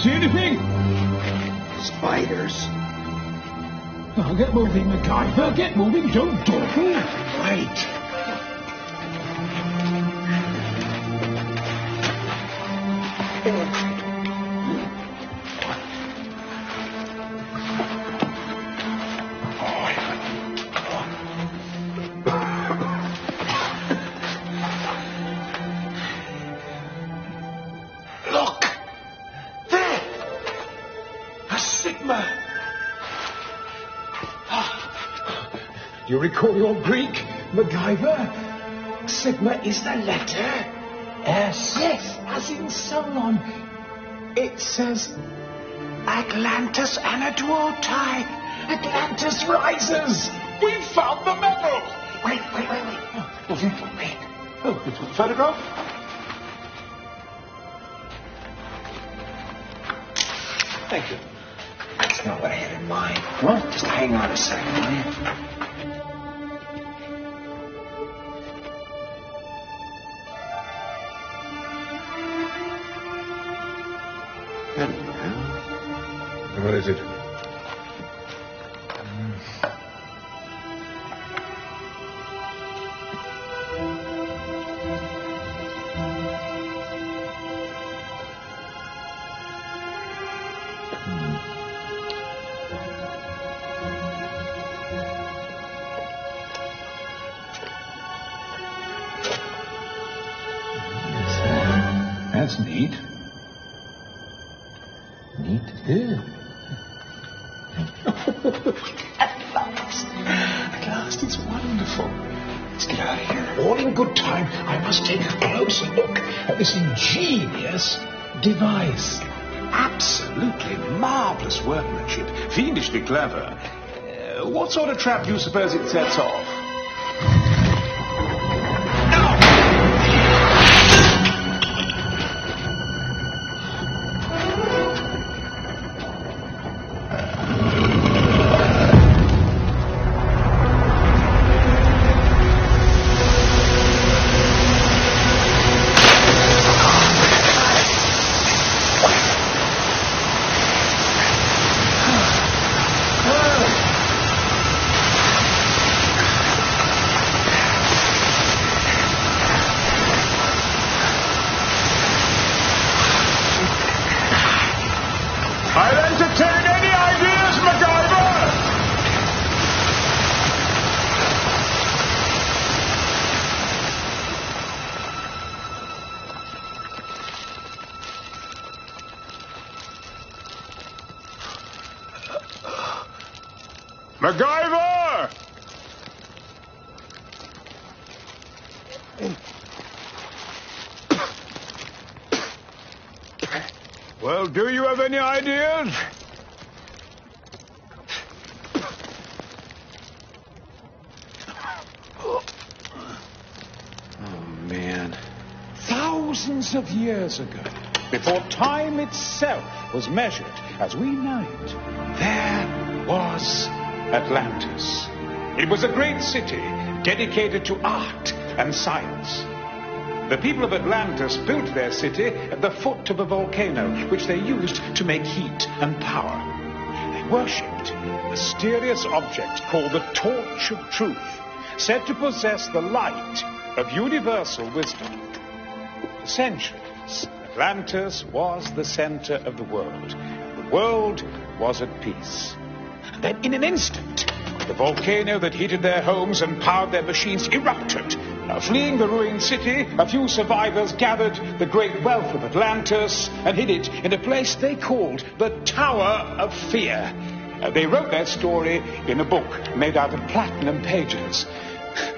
See anything? Spiders. Oh, get moving, MacGyver. Get moving. Don't dawdle. Right. Look! There! A sigma! You recall your Greek, MacGyver? Sigma is the letter S. Yes, as in Solon. It says Atlantis Anaduotai. Atlantis rises. We found the medal. Wait. Oh, it's a photograph? Thank you. That's not what I had in mind. What? Just hang on a second, will you? Hello. What is it? That's neat. Neat. At last, it's wonderful. Let's get out of here. All in good time. I must take a closer look at this ingenious device. Absolutely marvelous workmanship. Fiendishly clever. What sort of trap do you suppose it sets off? I'll entertain any ideas, MacGyver! MacGyver! Well, do you have any ideas? Oh, man. Thousands of years ago, before time itself was measured as we know it, there was Atlantis. It was a great city dedicated to art and science. The people of Atlantis built their city at the foot of a volcano, which they used to make heat and power. They worshipped a mysterious object called the Torch of Truth, said to possess the light of universal wisdom. For centuries, Atlantis was the center of the world. The world was at peace. Then, in an instant, the volcano that heated their homes and powered their machines erupted. Fleeing the ruined city, a few survivors gathered the great wealth of Atlantis and hid it in a place they called the Tower of Fear. They wrote their story in a book made out of platinum pages.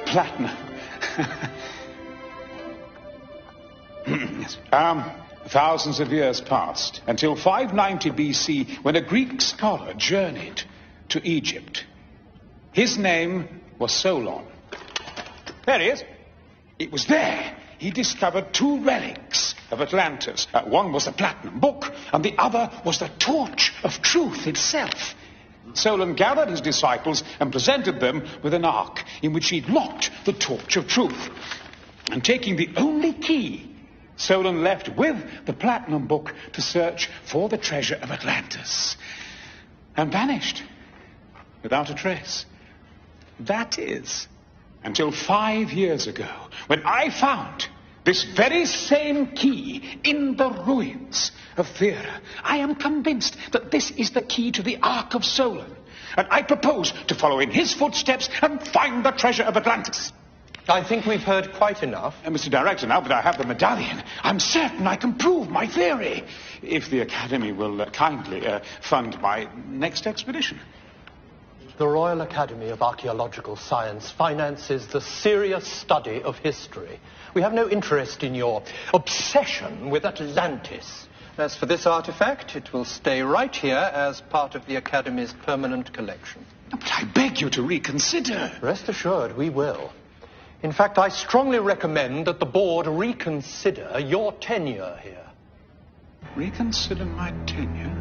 Platinum. Yes. Thousands of years passed until 590 BC, when a Greek scholar journeyed to Egypt. His name was Solon. There he is. It was there he discovered two relics of Atlantis. One was the platinum book, and the other was the Torch of Truth itself. Solon gathered his disciples and presented them with an ark in which he'd locked the Torch of Truth. And taking the only key Solon left with the Platinum Book to search for the treasure of Atlantis, and vanished without a trace. That is, until 5 years ago, when I found this very same key in the ruins of Thera. I am convinced that this is the key to the Ark of Solon, and I propose to follow in his footsteps and find the treasure of Atlantis. I think we've heard quite enough. Mr. Director, now that I have the medallion, I'm certain I can prove my theory, if the Academy will kindly fund my next expedition. The Royal Academy of Archaeological Science finances the serious study of history. We have no interest in your obsession with Atlantis. As for this artifact, it will stay right here as part of the Academy's permanent collection. But I beg you to reconsider. Rest assured, we will. In fact, I strongly recommend that the board reconsider your tenure here. Reconsider my tenure?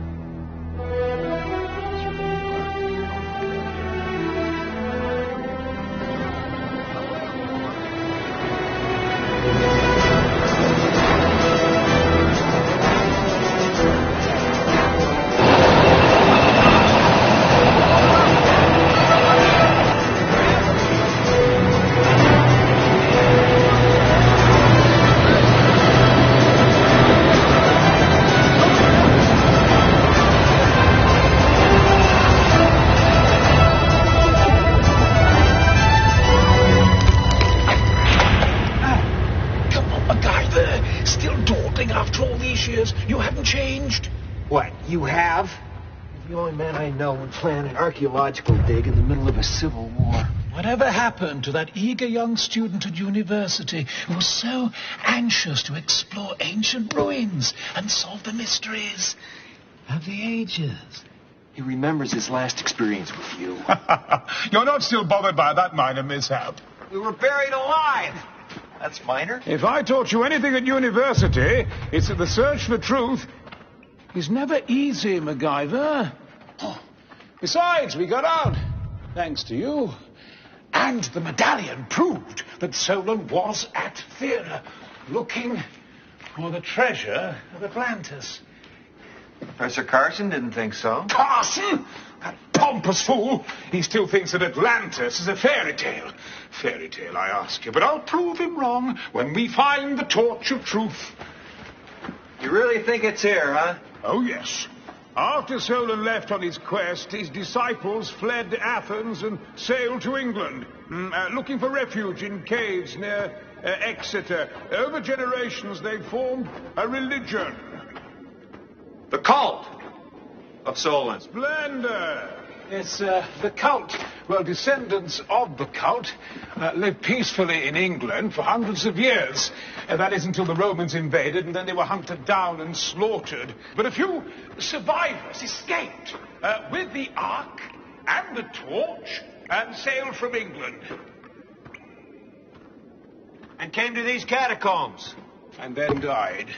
You haven't changed. What, you have? You're the only man I know would plan an archaeological dig in the middle of a civil war. Whatever happened to that eager young student at university who was so anxious to explore ancient ruins and solve the mysteries of the ages? He remembers his last experience with you. You're not still bothered by that minor mishap. We were buried alive. That's minor. If I taught you anything at university, it's that the search for truth is never easy, MacGyver. Oh, besides, we got out, thanks to you. And the medallion proved that Solon was at Thera, looking for the treasure of Atlantis. Professor Carson didn't think so. Carson? That pompous fool. He still thinks that Atlantis is a fairy tale. Fairy tale, I ask you. But I'll prove him wrong when we find the torch of truth. You really think it's here, huh? Oh, yes. After Solon left on his quest, his disciples fled Athens and sailed to England, looking for refuge in caves near Exeter. Over generations, they formed a religion. The cult of Solon. Splendor. It's the cult. Well, descendants of the cult lived peacefully in England for hundreds of years. That is until the Romans invaded, and then they were hunted down and slaughtered. But a few survivors escaped with the Ark and the torch and sailed from England. And came to these catacombs. And then died.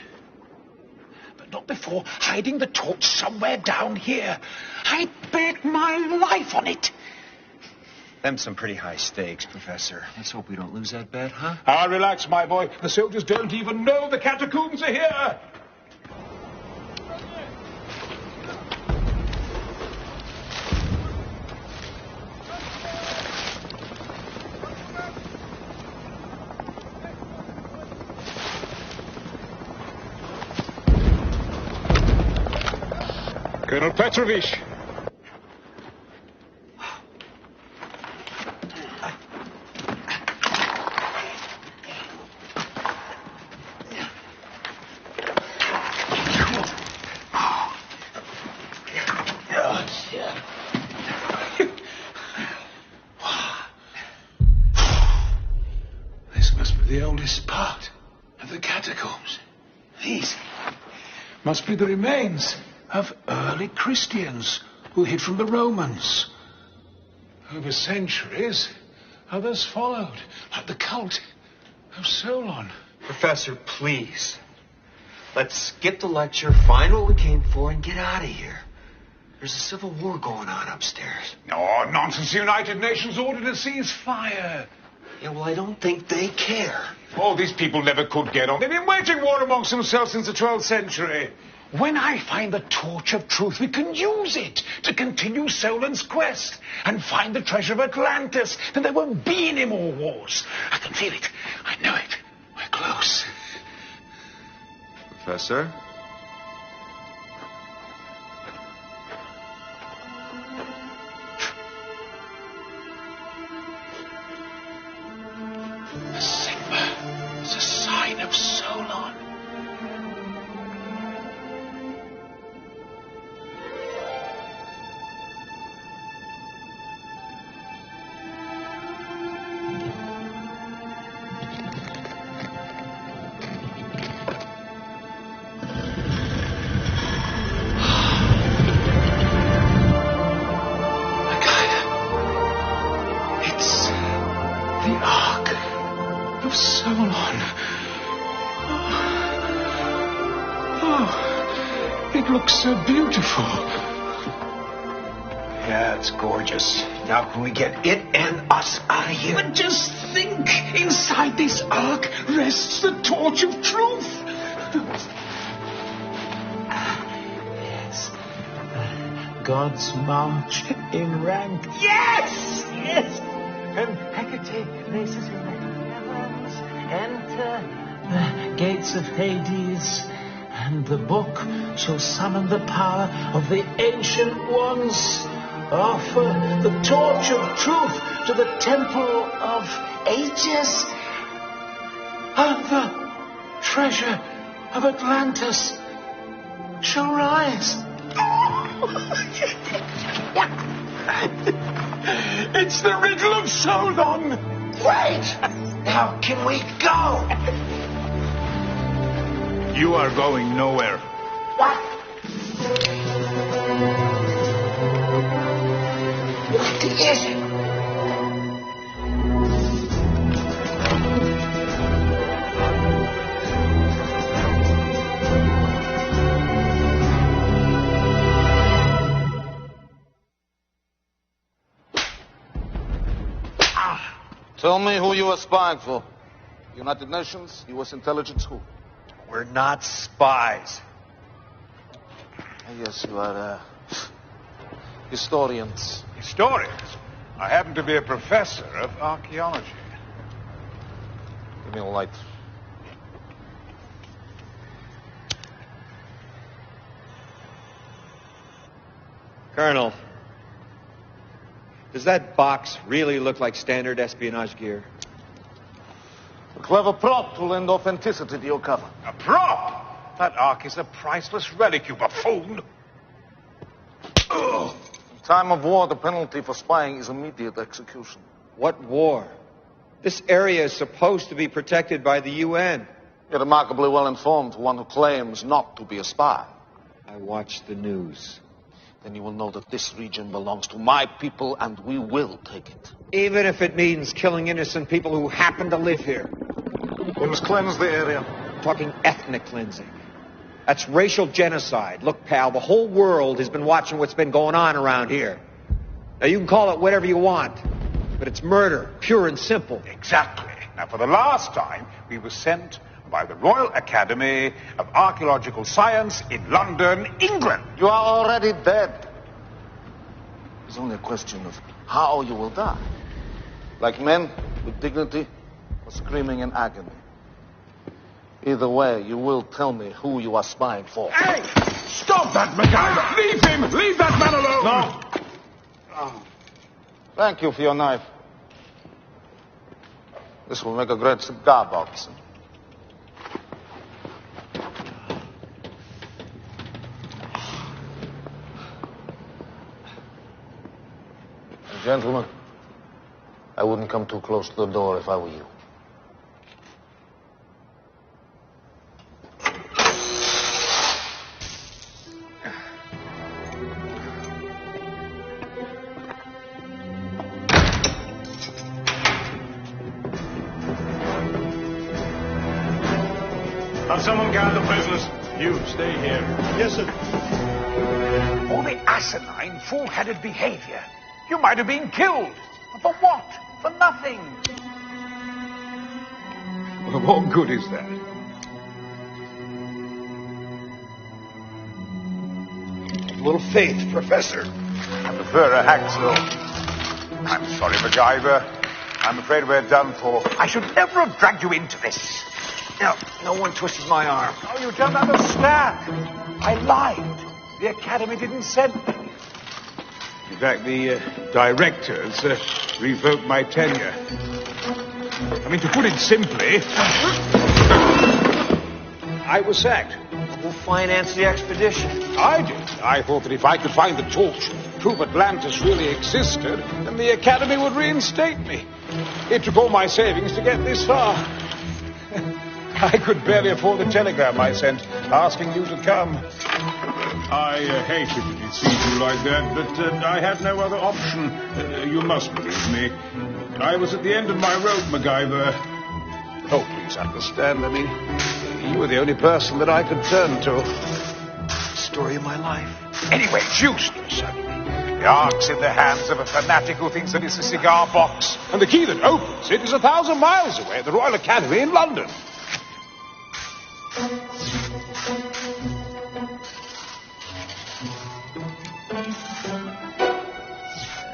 Not before hiding the torch somewhere down here. I bet my life on it. Them some pretty high stakes, Professor. Let's hope we don't lose that bet, huh? Ah, relax, my boy. The soldiers don't even know the catacombs are here. Colonel Petrovich. This must be the oldest part of the catacombs. These must be the remains of early Christians who hid from the Romans. Over centuries, others followed, like the cult of Solon. Professor, please. Let's skip the lecture, find what we came for, and get out of here. There's a civil war going on upstairs. Oh, nonsense. The United Nations ordered a ceasefire. Yeah, well, I don't think they care. Oh, these people never could get on. They've been waging war amongst themselves since the 12th century. When I find the torch of truth, we can use it to continue Solon's quest and find the treasure of Atlantis. Then there won't be any more wars. I can feel it. I know it. We're close. Professor? The sigma is a sign of Solon. It looks so beautiful. Yeah, it's gorgeous. Now can we get it and us out of here? But just think, inside this ark rests the torch of truth. Yes. God's march in rank. Yes! Yes. And Hecate places in the heavens. Enter the gates of Hades. And the book shall summon the power of the ancient ones. Offer the torch of truth to the temple of ages. And the treasure of Atlantis shall rise. It's the riddle of Solon. Great! Now can we go? You are going nowhere. What? What is it? Tell me who you are spying for. United Nations, U.S. intelligence, who? We're not spies. Yes, you are historians. Historians? I happen to be a professor of archaeology. Give me a light. Colonel, does that box really look like standard espionage gear? A clever prop to lend authenticity to your cover. A prop? That ark is a priceless relic, you buffoon. In time of war, the penalty for spying is immediate execution. What war? This area is supposed to be protected by the UN. You're remarkably well informed for one who claims not to be a spy. I watch the news. Then you will know that this region belongs to my people, and we will take it. Even if it means killing innocent people who happen to live here. We must cleanse the area. I'm talking ethnic cleansing. That's racial genocide. Look, pal, the whole world has been watching what's been going on around here. Now, you can call it whatever you want, but it's murder, pure and simple. Exactly. Now, for the last time, we were sent by the Royal Academy of Archaeological Science in London, England. You are already dead. It's only a question of how you will die. Like men, with dignity, or screaming in agony. Either way, you will tell me who you are spying for. Hey! Stop that, MacGyver! Leave him! Leave that man alone! No. Oh. Thank you for your knife. This will make a great cigar box. Gentlemen, I wouldn't come too close to the door if I were you. Have someone guard the prisoners. You, stay here. Yes, sir. All the asinine, fool-headed behavior. You might have been killed. For what? For nothing. Well, what good is that? Little faith, Professor. I prefer a hacksaw. I'm sorry, MacGyver. I'm afraid we're done for. I should never have dragged you into this. No one twisted my arm. Oh, you don't understand. I lied. The Academy didn't send me. In fact, the directors revoked my tenure. I mean, to put it simply, I was sacked. Who financed the expedition? I did. I thought that if I could find the torch, prove Atlantis really existed, then the Academy would reinstate me. It took all my savings to get this far. I could barely afford the telegram I sent asking you to come. I hated to deceive you like that, but I had no other option. You must believe me. I was at the end of my rope, MacGyver. Oh, please understand. I mean, you were the only person that I could turn to. Story of my life. Anyway, it's useless. The Ark's in the hands of a fanatic who thinks that it's a cigar box. And the key that opens it is 1,000 miles away at the Royal Academy in London.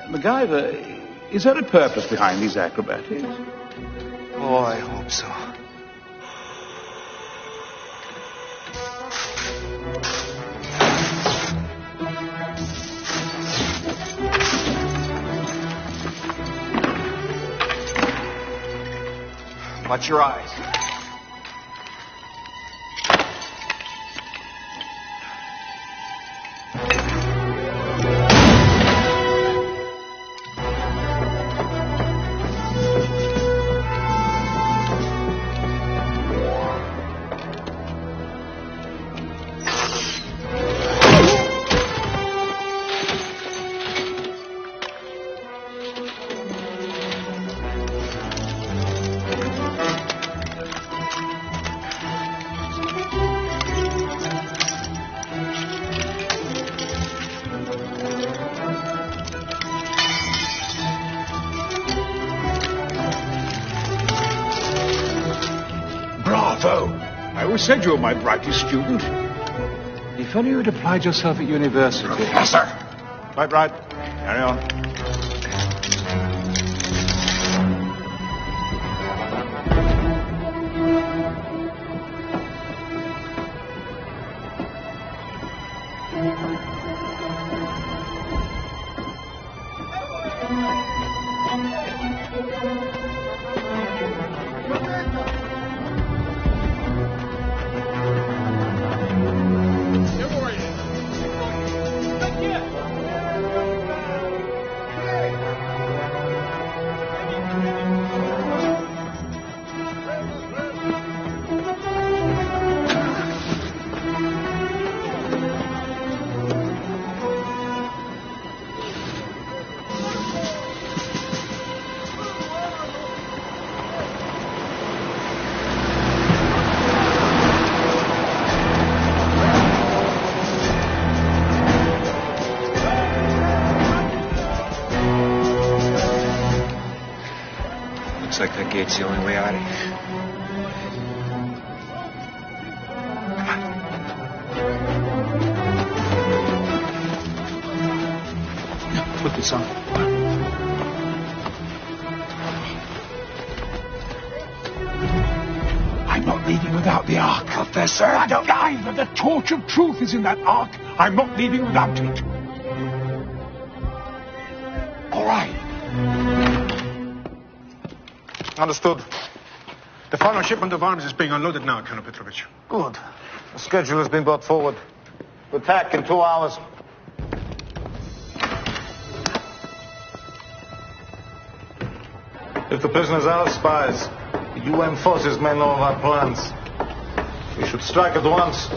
MacGyver, is there a purpose behind these acrobatics? Oh, I hope so. Watch your eyes. I always said you were my brightest student. If only you had applied yourself at university. Professor! Right. Carry on. Looks like that gate's the only way out of here. Put this on. I'm not leaving without the Ark, Professor. I don't either. The torch of truth is in that Ark. I'm not leaving without it. All right. Understood. The final shipment of arms is being unloaded now, Colonel Petrovich. Good. The schedule has been brought forward. Attack in 2 hours. If the prisoners are spies, the UN forces may know of our plans. We should strike at once.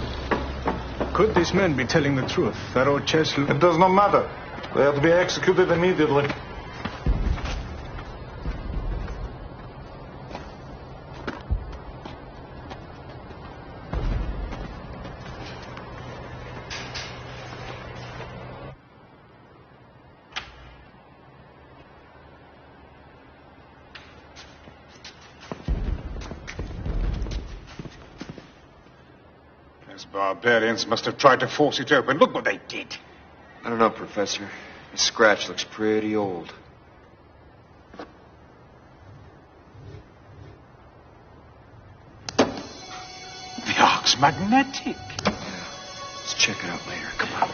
Could these men be telling the truth? That old Chesley... It does not matter. They are to be executed immediately. Those barbarians must have tried to force it open. Look what they did. I don't know, Professor. The scratch looks pretty old. The ark's magnetic. Let's check it out later. Come on.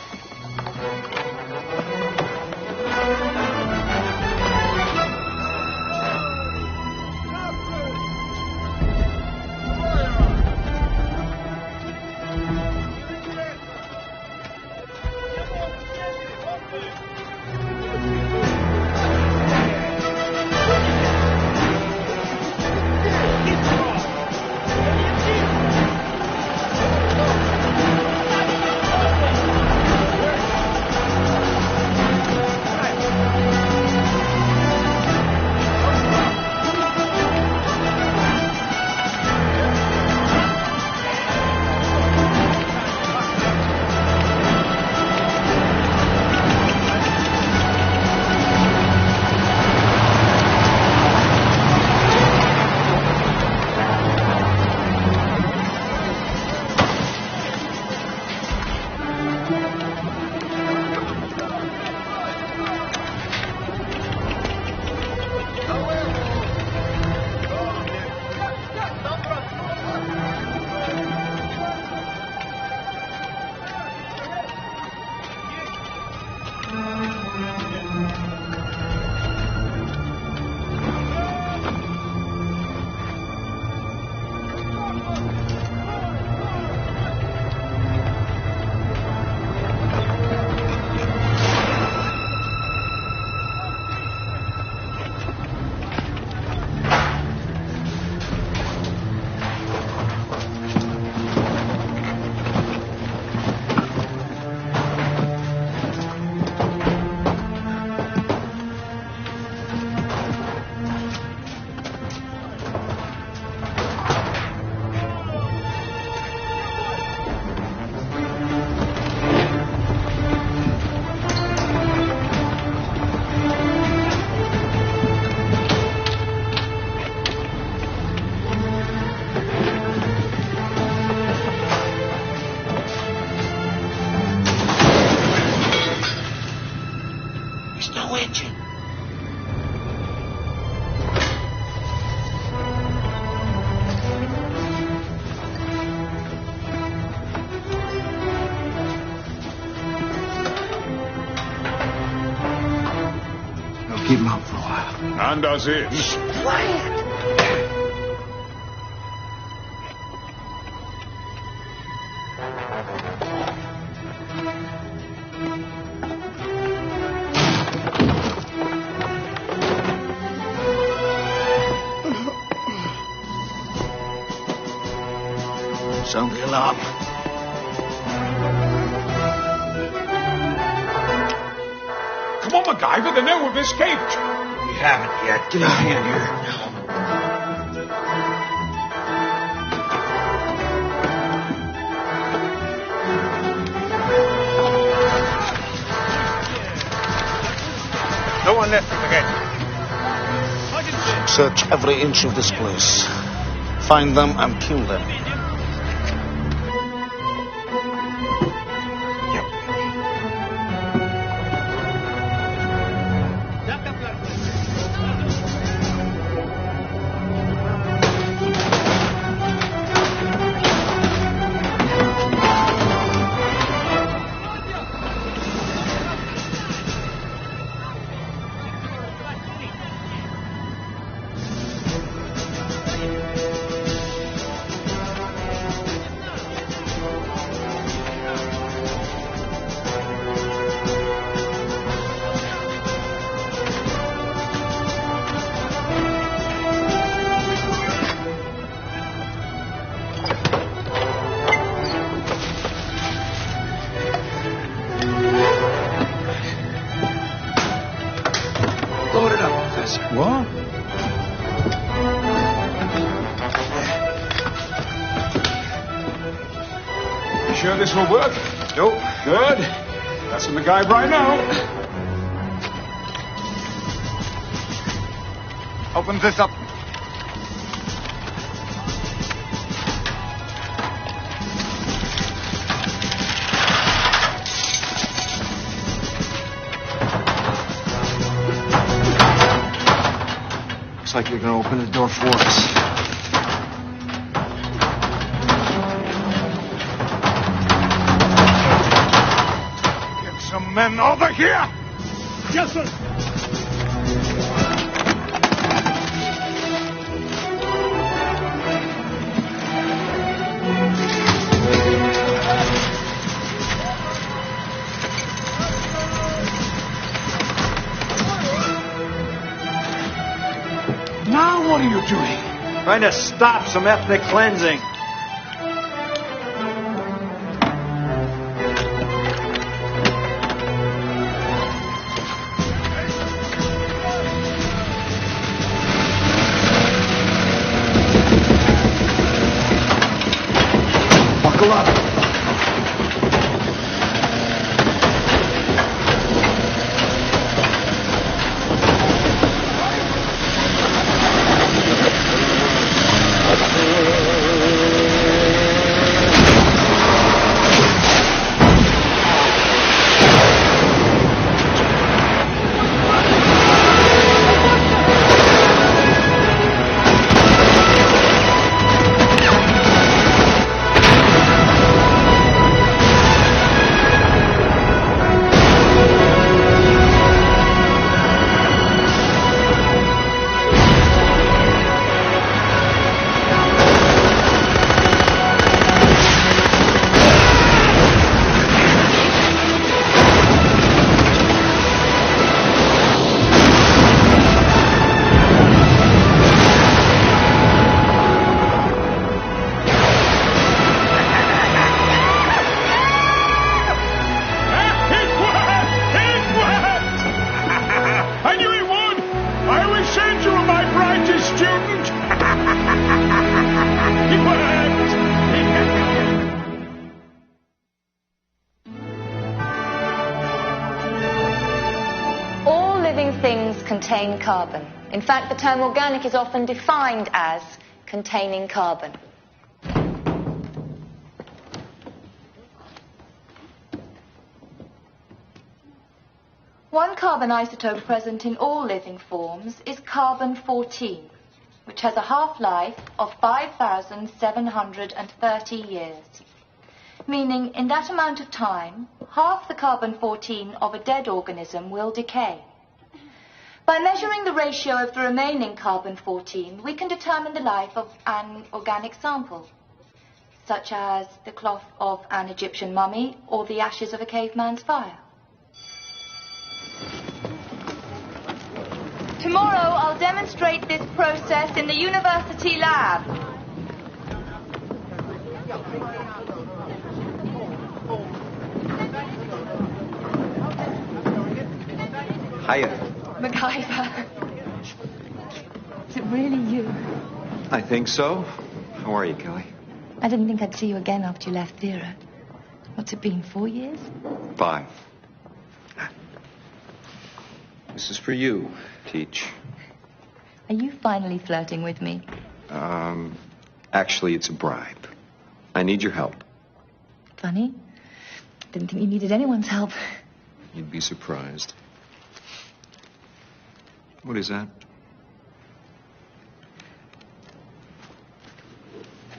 Keep him out for a while. And as is. Sound the alarm. Come on, MacGyver, they know we've escaped. We haven't yet. Give me a hand here. No one left again. Search every inch of this place. Find them and kill them. What? You sure this will work? Nope. Good. That's the MacGyver I know. Open this up. Looks like you're going to open the door for us. Get some men over here! Yes, sir. Now what are you doing? Trying to stop some ethnic cleansing. Buckle up. Contain carbon. In fact, the term organic is often defined as containing carbon. One carbon isotope present in all living forms is carbon-14, which has a half-life of 5,730 years, meaning in that amount of time, half the carbon-14 of a dead organism will decay. By measuring the ratio of the remaining carbon-14, we can determine the life of an organic sample, such as the cloth of an Egyptian mummy or the ashes of a caveman's fire. Tomorrow, I'll demonstrate this process in the university lab. Hiya. MacGyver. Is it really you? I think so. How are you, Kelly? I didn't think I'd see you again after you left Vera. What's it been, 4 years? 5. This is for you, Teach. Are you finally flirting with me? Actually, it's a bribe. I need your help. Funny. Didn't think you needed anyone's help. You'd be surprised. What is that?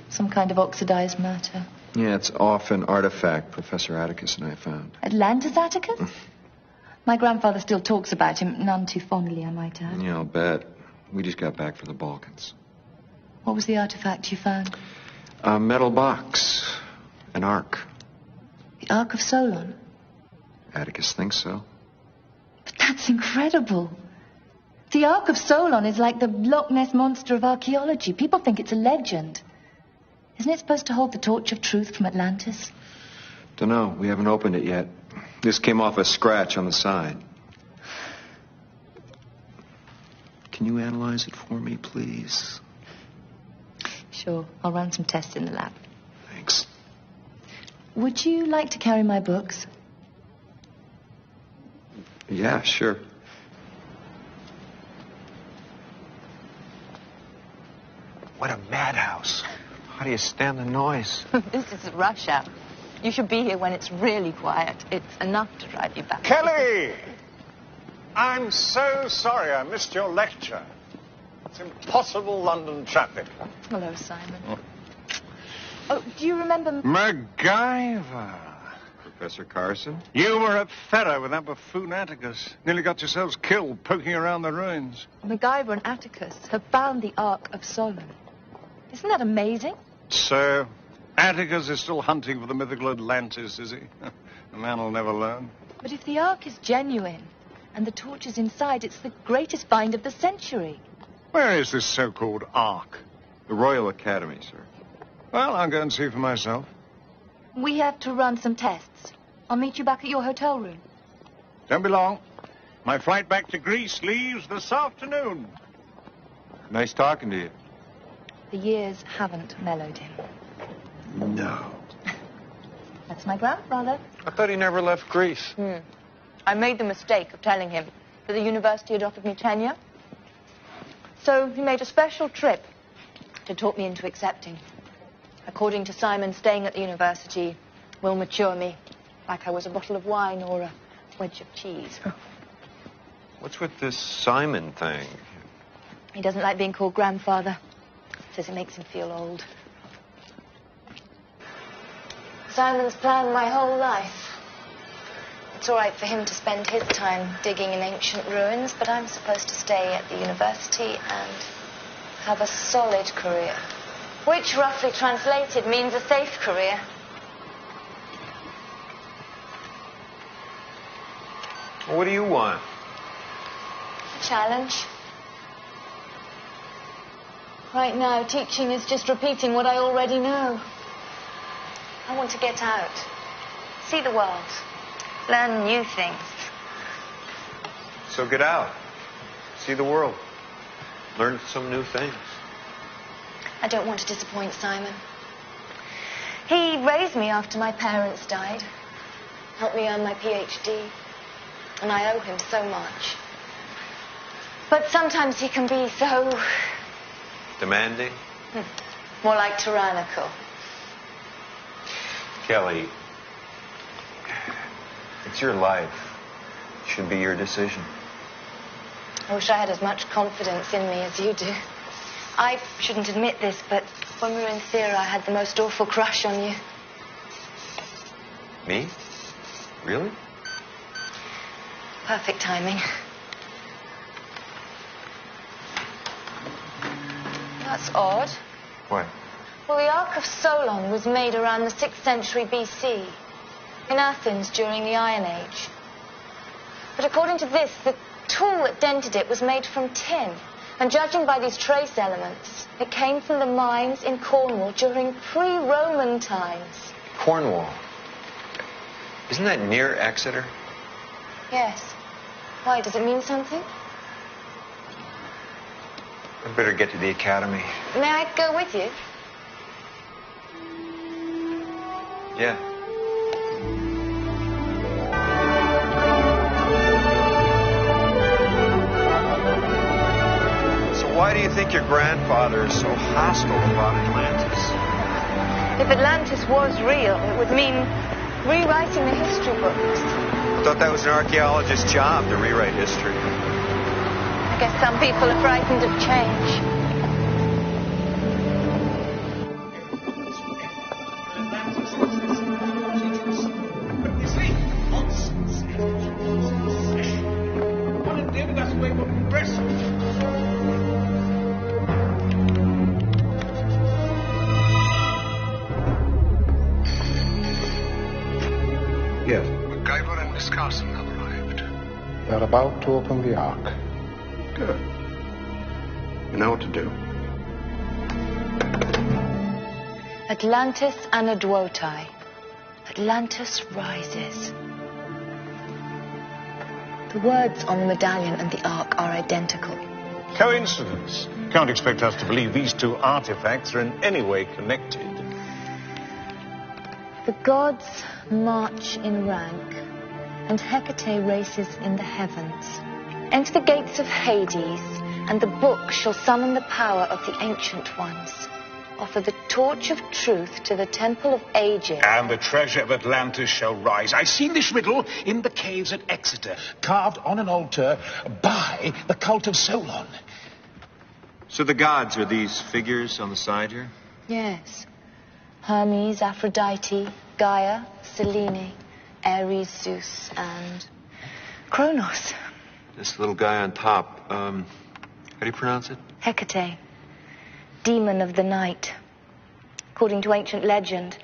Some kind of oxidized matter. Yeah, it's off an artifact Professor Atticus and I found. Atlantis Atticus? My grandfather still talks about him, none too fondly, I might add. Yeah, I'll bet. We just got back from the Balkans. What was the artifact you found? A metal box. An ark. The Ark of Solon? Atticus thinks so. But that's incredible. The Ark of Solon is like the Loch Ness Monster of archaeology. People think it's a legend. Isn't it supposed to hold the torch of truth from Atlantis? Dunno. We haven't opened it yet. This came off a scratch on the side. Can you analyze it for me, please? Sure. I'll run some tests in the lab. Thanks. Would you like to carry my books? Yeah, sure. What a madhouse. How do you stand the noise? This is rush hour. You should be here when it's really quiet. It's enough to drive you back. Kelly! I'm so sorry I missed your lecture. That's impossible London traffic. Hello, Simon. Oh, do you remember... MacGyver. Professor Carson? You were at Ferro with that buffoon Atticus. Nearly got yourselves killed poking around the ruins. MacGyver and Atticus have found the Ark of Solon. Isn't that amazing? So, Atticus is still hunting for the mythical Atlantis, is he? The man will never learn. But if the Ark is genuine and the torch is inside, it's the greatest find of the century. Where is this so-called Ark? The Royal Academy, sir. Well, I'll go and see for myself. We have to run some tests. I'll meet you back at your hotel room. Don't be long. My flight back to Greece leaves this afternoon. Nice talking to you. The years haven't mellowed him. No. That's my grandfather. I thought he never left Greece. I made the mistake of telling him that the university had offered me tenure. So he made a special trip to talk me into accepting. According to Simon, staying at the university will mature me like I was a bottle of wine or a wedge of cheese. What's with this Simon thing? He doesn't like being called grandfather. Says it makes him feel old. Simon's planned my whole life. It's all right for him to spend his time digging in ancient ruins, but I'm supposed to stay at the university and have a solid career. Which, roughly translated, means a safe career. Well, what do you want? A challenge. Right now, teaching is just repeating what I already know. I want to get out, see the world, learn new things. So get out, see the world, learn some new things. I don't want to disappoint Simon. He raised me after my parents died, helped me earn my PhD, and I owe him so much. But sometimes he can be so... Demanding? More like tyrannical. Kelly, it's your life. It should be your decision. I wish I had as much confidence in me as you do. I shouldn't admit this, but when we were in theatre, I had the most awful crush on you. Me? Really? Perfect timing. That's odd. What? Well, the Ark of Solon was made around the 6th century BC, in Athens during the Iron Age. But according to this, the tool that dented it was made from tin. And judging by these trace elements, it came from the mines in Cornwall during pre-Roman times. Cornwall? Isn't that near Exeter? Yes. Why, does it mean something? I better get to the academy. May I go with you? Yeah. So why do you think your grandfather is so hostile about Atlantis? If Atlantis was real, it would mean rewriting the history books. I thought that was an archaeologist's job, to rewrite history. I guess some people are frightened of change. Yes. MacGyver and Miss Carson have arrived. They're about to open the Ark. Good. You know what to do. Atlantis anaduotai. Atlantis rises. The words on the medallion and the Ark are identical. Coincidence. Can't expect us to believe these two artifacts are in any way connected. The gods march in rank, and Hecate races in the heavens. Enter the gates of Hades, and the book shall summon the power of the ancient ones. Offer the torch of truth to the temple of ages. And the treasure of Atlantis shall rise. I've seen this riddle in the caves at Exeter, carved on an altar by the cult of Solon. So the gods are these figures on the side here? Yes. Hermes, Aphrodite, Gaia, Selene, Ares, Zeus, and Kronos. This little guy on top, how do you pronounce it? Hecate, demon of the night. According to ancient legend,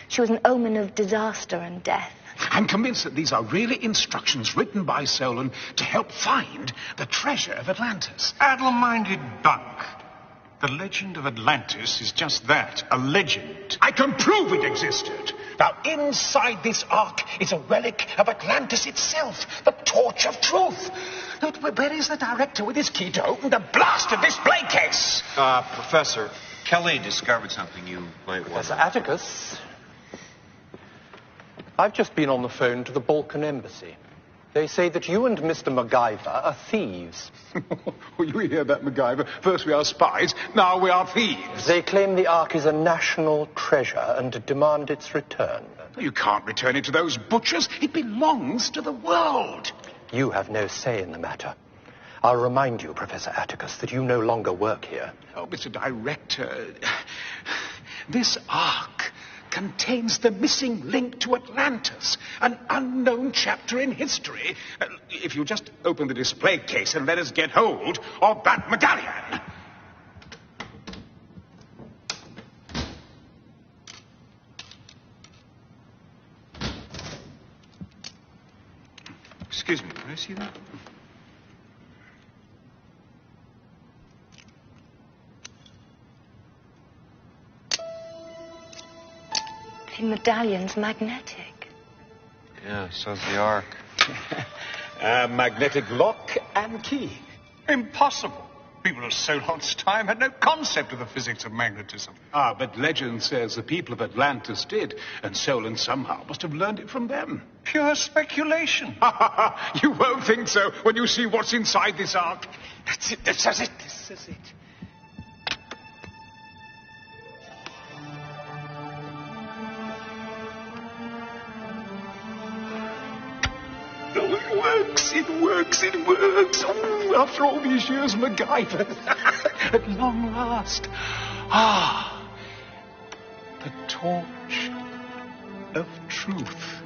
she was an omen of disaster and death. I'm convinced that these are really instructions written by Solon to help find the treasure of Atlantis. Addle-minded bunk. The legend of Atlantis is just that, a legend. I can prove it existed. Now, inside this ark is a relic of Atlantis itself, the torch of truth. Now, where is the director with his key to open the blasted display case? Professor, Kelly discovered something you might want. Professor Atticus, I've just been on the phone to the Balkan embassy. They say that you and Mr. MacGyver are thieves. Well, you hear that, MacGyver? First we are spies, now we are thieves. They claim the Ark is a national treasure and demand its return. You can't return it to those butchers. It belongs to the world. You have no say in the matter. I'll remind you, Professor Atticus, that you no longer work here. Oh, Mr. Director, this Ark contains the missing link to Atlantis, an unknown chapter in history. If you just open the display case and let us get hold of that medallion. Excuse me, can I see that? The medallion's magnetic. Yeah, so's the Ark. A magnetic lock and key. Impossible. People of Solon's time had no concept of the physics of magnetism. Ah, but legend says the people of Atlantis did, and Solon somehow must have learned it from them. Pure speculation. You won't think so when you see what's inside this Ark. That's it, this is it, this is it. Oh, it works, it works, it works. Oh, after all these years, MacGyver. At long last. Ah, the torch of truth.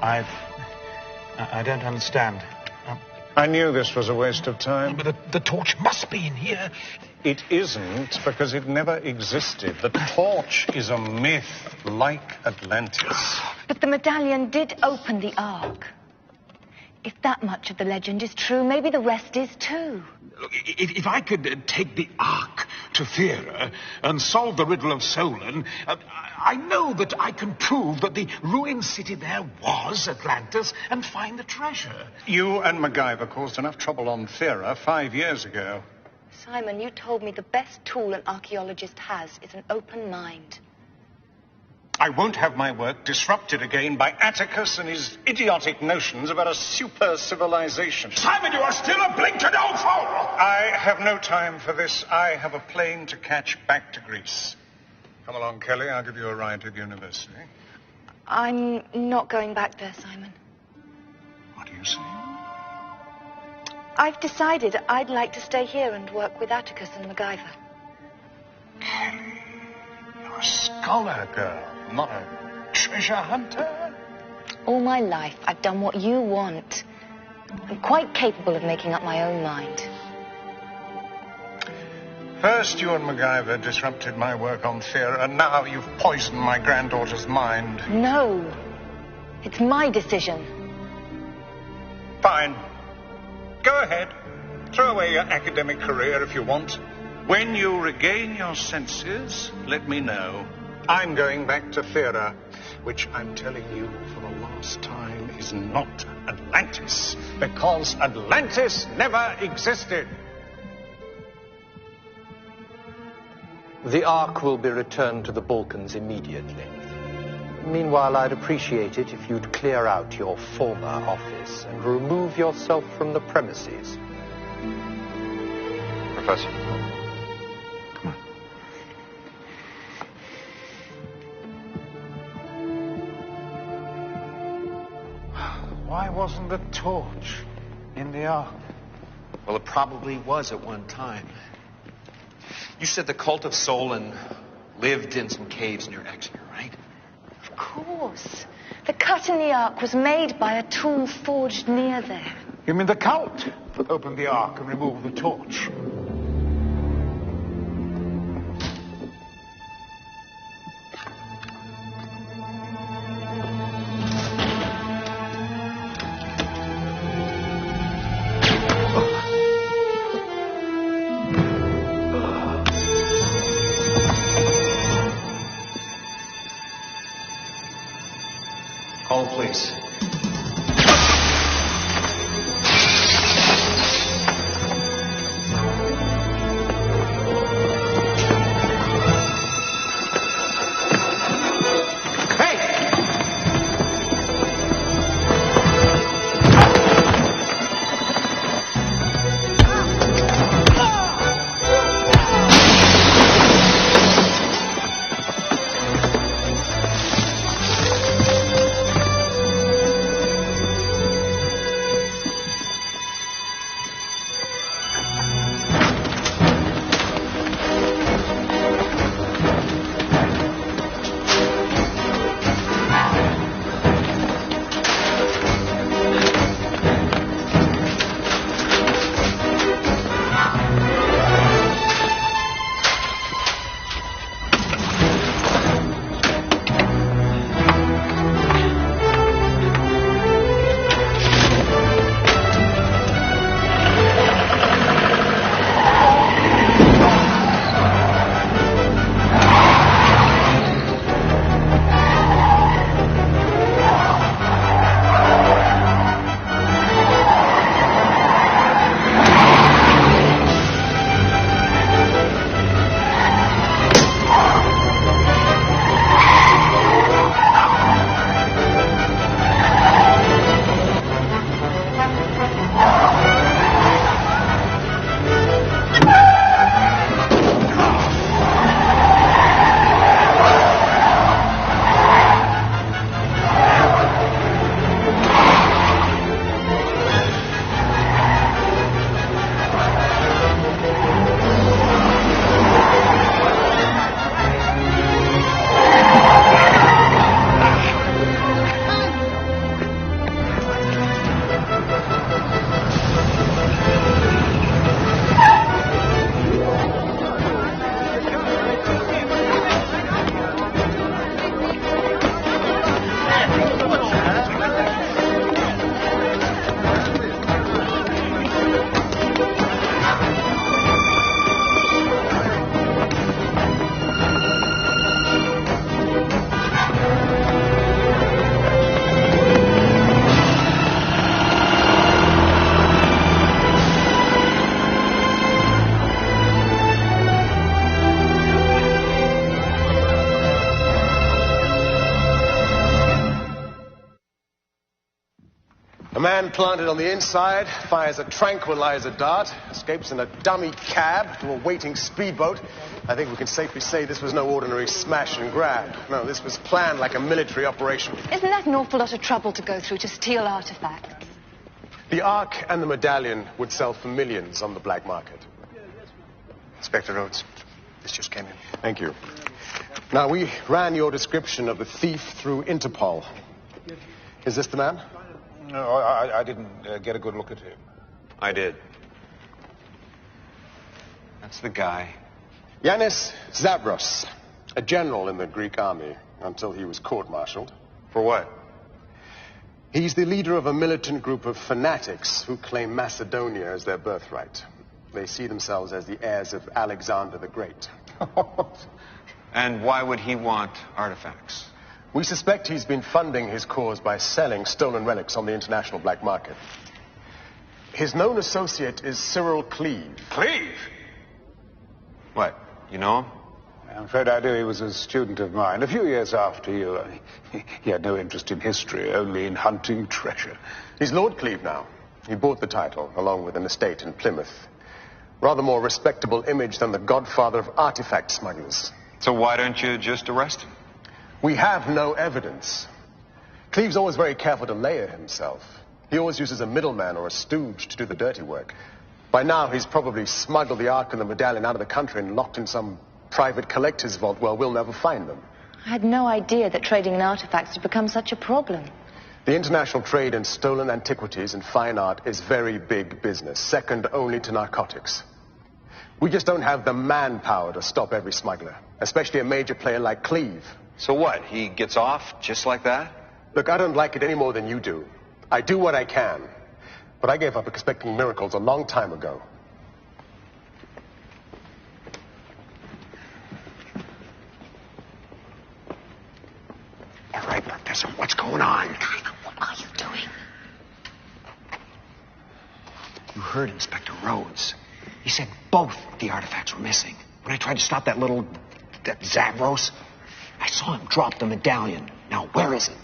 I don't understand. I knew this was a waste of time. But the torch must be in here. It isn't, because it never existed. The torch is a myth, like Atlantis. But the medallion did open the Ark. If that much of the legend is true, maybe the rest is too. Look, if I could take the Ark to Thera and solve the riddle of Solon, I know that I can prove that the ruined city there was Atlantis and find the treasure. You and MacGyver caused enough trouble on Thera 5 years ago. Simon, you told me the best tool an archaeologist has is an open mind. I won't have my work disrupted again by Atticus and his idiotic notions about a super civilization. Simon, you are still a blinkered old fool! I have no time for this. I have a plane to catch back to Greece. Come along, Kelly. I'll give you a ride to the university. I'm not going back there, Simon. What are you saying? I've decided I'd like to stay here and work with Atticus and MacGyver. Kelly, you're a scholar girl, not a treasure hunter. All my life, I've done what you want. I'm quite capable of making up my own mind. First, you and MacGyver disrupted my work on Thera, and now you've poisoned my granddaughter's mind. No. It's my decision. Fine. Go ahead. Throw away your academic career if you want. When you regain your senses, let me know. I'm going back to Thera, which I'm telling you for the last time is not Atlantis, because Atlantis never existed. The Ark will be returned to the Balkans immediately. Meanwhile, I'd appreciate it if you'd clear out your former office and remove yourself from the premises. Professor. Come on. wasn't a torch in the ark? Well, it probably was at one time. You said the cult of Solon lived in some caves near Exeter, right? Of course. The cut in the ark was made by a tool forged near there. You mean the cult opened the ark and removed the torch? Call the police. A man planted on the inside fires a tranquilizer dart, escapes in a dummy cab to a waiting speedboat. I think we can safely say this was no ordinary smash and grab. No, this was planned like a military operation. Isn't that an awful lot of trouble to go through to steal artifacts? The Ark and the medallion would sell for millions on the black market. Inspector Rhodes, this just came in. Thank you. Now, we ran your description of the thief through Interpol. Is this the man? No, I didn't get a good look at him. I did. That's the guy. Yanis Zavros, a general in the Greek army until he was court-martialed. For what? He's the leader of a militant group of fanatics who claim Macedonia as their birthright. They see themselves as the heirs of Alexander the Great. And why would he want artifacts? We suspect he's been funding his cause by selling stolen relics on the international black market. His known associate is Cyril Cleave. Cleave? What, you know him? I'm afraid I do. He was a student of mine. A few years after you. He had no interest in history, only in hunting treasure. He's Lord Cleave now. He bought the title, along with an estate in Plymouth. Rather more respectable image than the godfather of artifact smugglers. So why don't you just arrest him? We have no evidence. Cleave's always very careful to layer himself. He always uses a middleman or a stooge to do the dirty work. By now, he's probably smuggled the Ark and the medallion out of the country and locked in some private collector's vault where we'll never find them. I had no idea that trading in artifacts had become such a problem. The international trade in stolen antiquities and fine art is very big business, second only to narcotics. We just don't have the manpower to stop every smuggler, especially a major player like Cleve. So what, he gets off just like that? Look, I don't like it any more than you do. I do what I can, but I gave up expecting miracles a long time ago. All right, Professor, what's going on? What are you doing? You heard Inspector Rhodes. He said both the artifacts were missing. When I tried to stop that Zavros, I saw him drop the medallion. Now, where is it?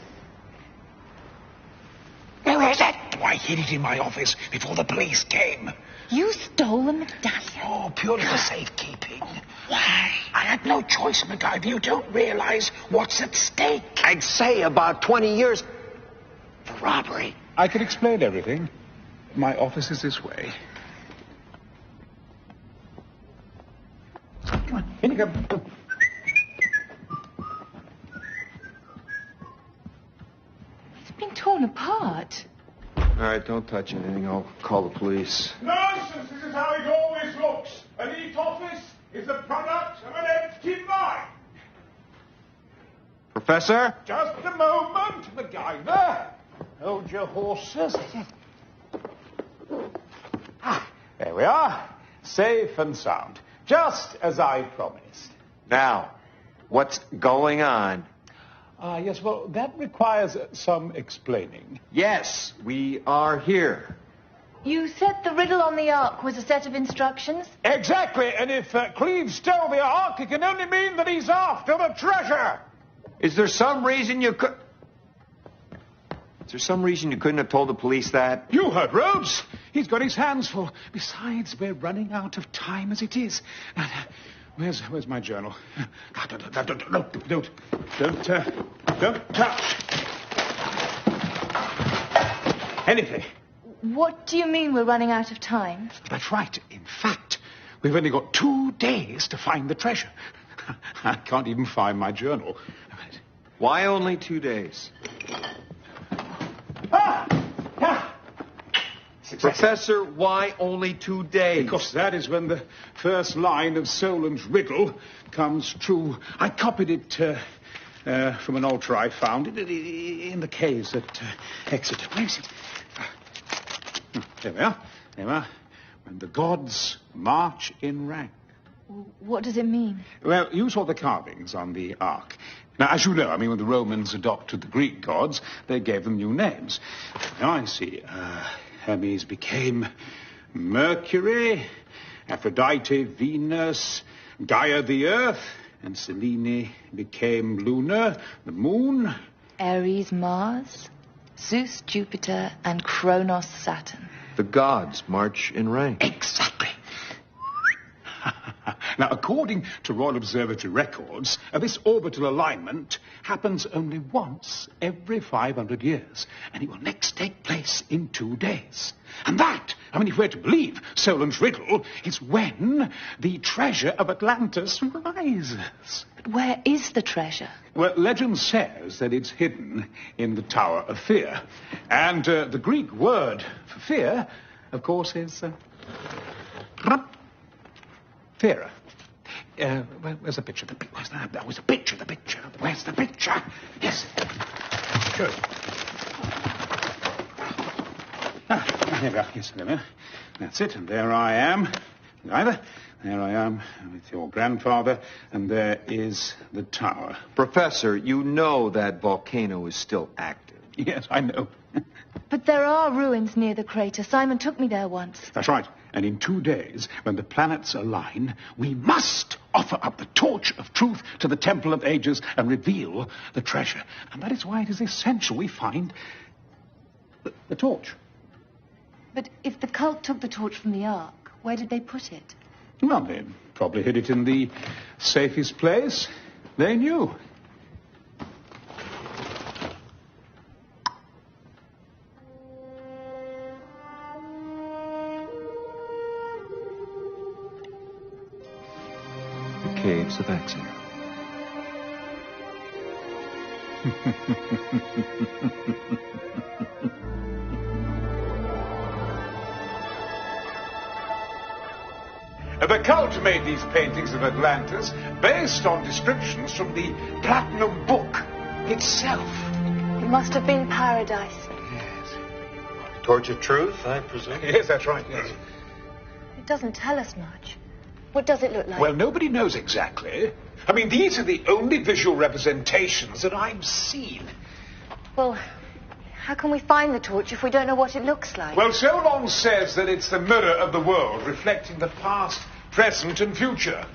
Where is it? I hid it in my office before the police came. You stole the medallion? Oh, purely for safekeeping. Why? I had no choice, MacGyver. You don't realize what's at stake. I'd say about 20 years for robbery. I can explain everything. My office is this way. Come on, in you go. It's been torn apart. All right, don't touch anything. I'll call the police. Nonsense! This is how it always looks. A neat office is the product of an empty mind. Professor? Just a moment, MacGyver. Hold your horses. There we are. Safe and sound. Just as I promised. Now, what's going on? Yes, well, that requires some explaining. Yes, we are here. You said the riddle on the Ark was a set of instructions? Exactly, and if Cleve stole the Ark, it can only mean that he's after the treasure. Is there some reason you couldn't have told the police that? You heard Rhodes. He's got his hands full. Besides, we're running out of time as it is. Where's my journal? Don't touch anything. What do you mean we're running out of time? That's right. In fact, we've only got 2 days to find the treasure. I can't even find my journal. Why only 2 days? Professor, why only 2 days? Because that is when the first line of Solon's riddle comes true. I copied it from an altar I found in the caves at Exeter. Where is it? There we are. There we are. When the gods march in rank. What does it mean? Well, you saw the carvings on the Ark. Now, as you know, when the Romans adopted the Greek gods, they gave them new names. Now, I see. Hermes became Mercury, Aphrodite, Venus, Gaia, the Earth, and Selene became Luna, the Moon. Ares, Mars, Zeus, Jupiter, and Kronos, Saturn. The gods march in rank. Exactly. Now, according to Royal Observatory records, this orbital alignment happens only once every 500 years, and it will next take place in 2 days. And that, if we're to believe Solon's riddle, is when the treasure of Atlantis rises. But where is the treasure? Well, legend says that it's hidden in the Tower of Fear. And the Greek word for fear, of course, is Thera. Where's the picture? Where's that? That was a picture. The picture. Where's the picture? Yes. Good. There we are. Yes, there we are. That's it. And there I am. Either. There I am with your grandfather. And there is the tower. Professor, you know that volcano is still active. Yes, I know. But there are ruins near the crater. Simon took me there once. That's right. And in 2 days, when the planets align, we must offer up the torch of truth to the Temple of Ages and reveal the treasure. And that is why it is essential we find the torch. But if the cult took the torch from the Ark, where did they put it? Well, they probably hid it in the safest place they knew. caves of exile. The cult made these paintings of Atlantis based on descriptions from the Platinum Book itself. It must have been paradise. Yes. Torch of Truth, I presume? Yes, that's right, yes. It doesn't tell us much. What does it look like? Well, nobody knows exactly. I mean, these are the only visual representations that I've seen. Well, how can we find the torch if we don't know what it looks like? Well, Solon says that it's the mirror of the world, reflecting the past, present, and future.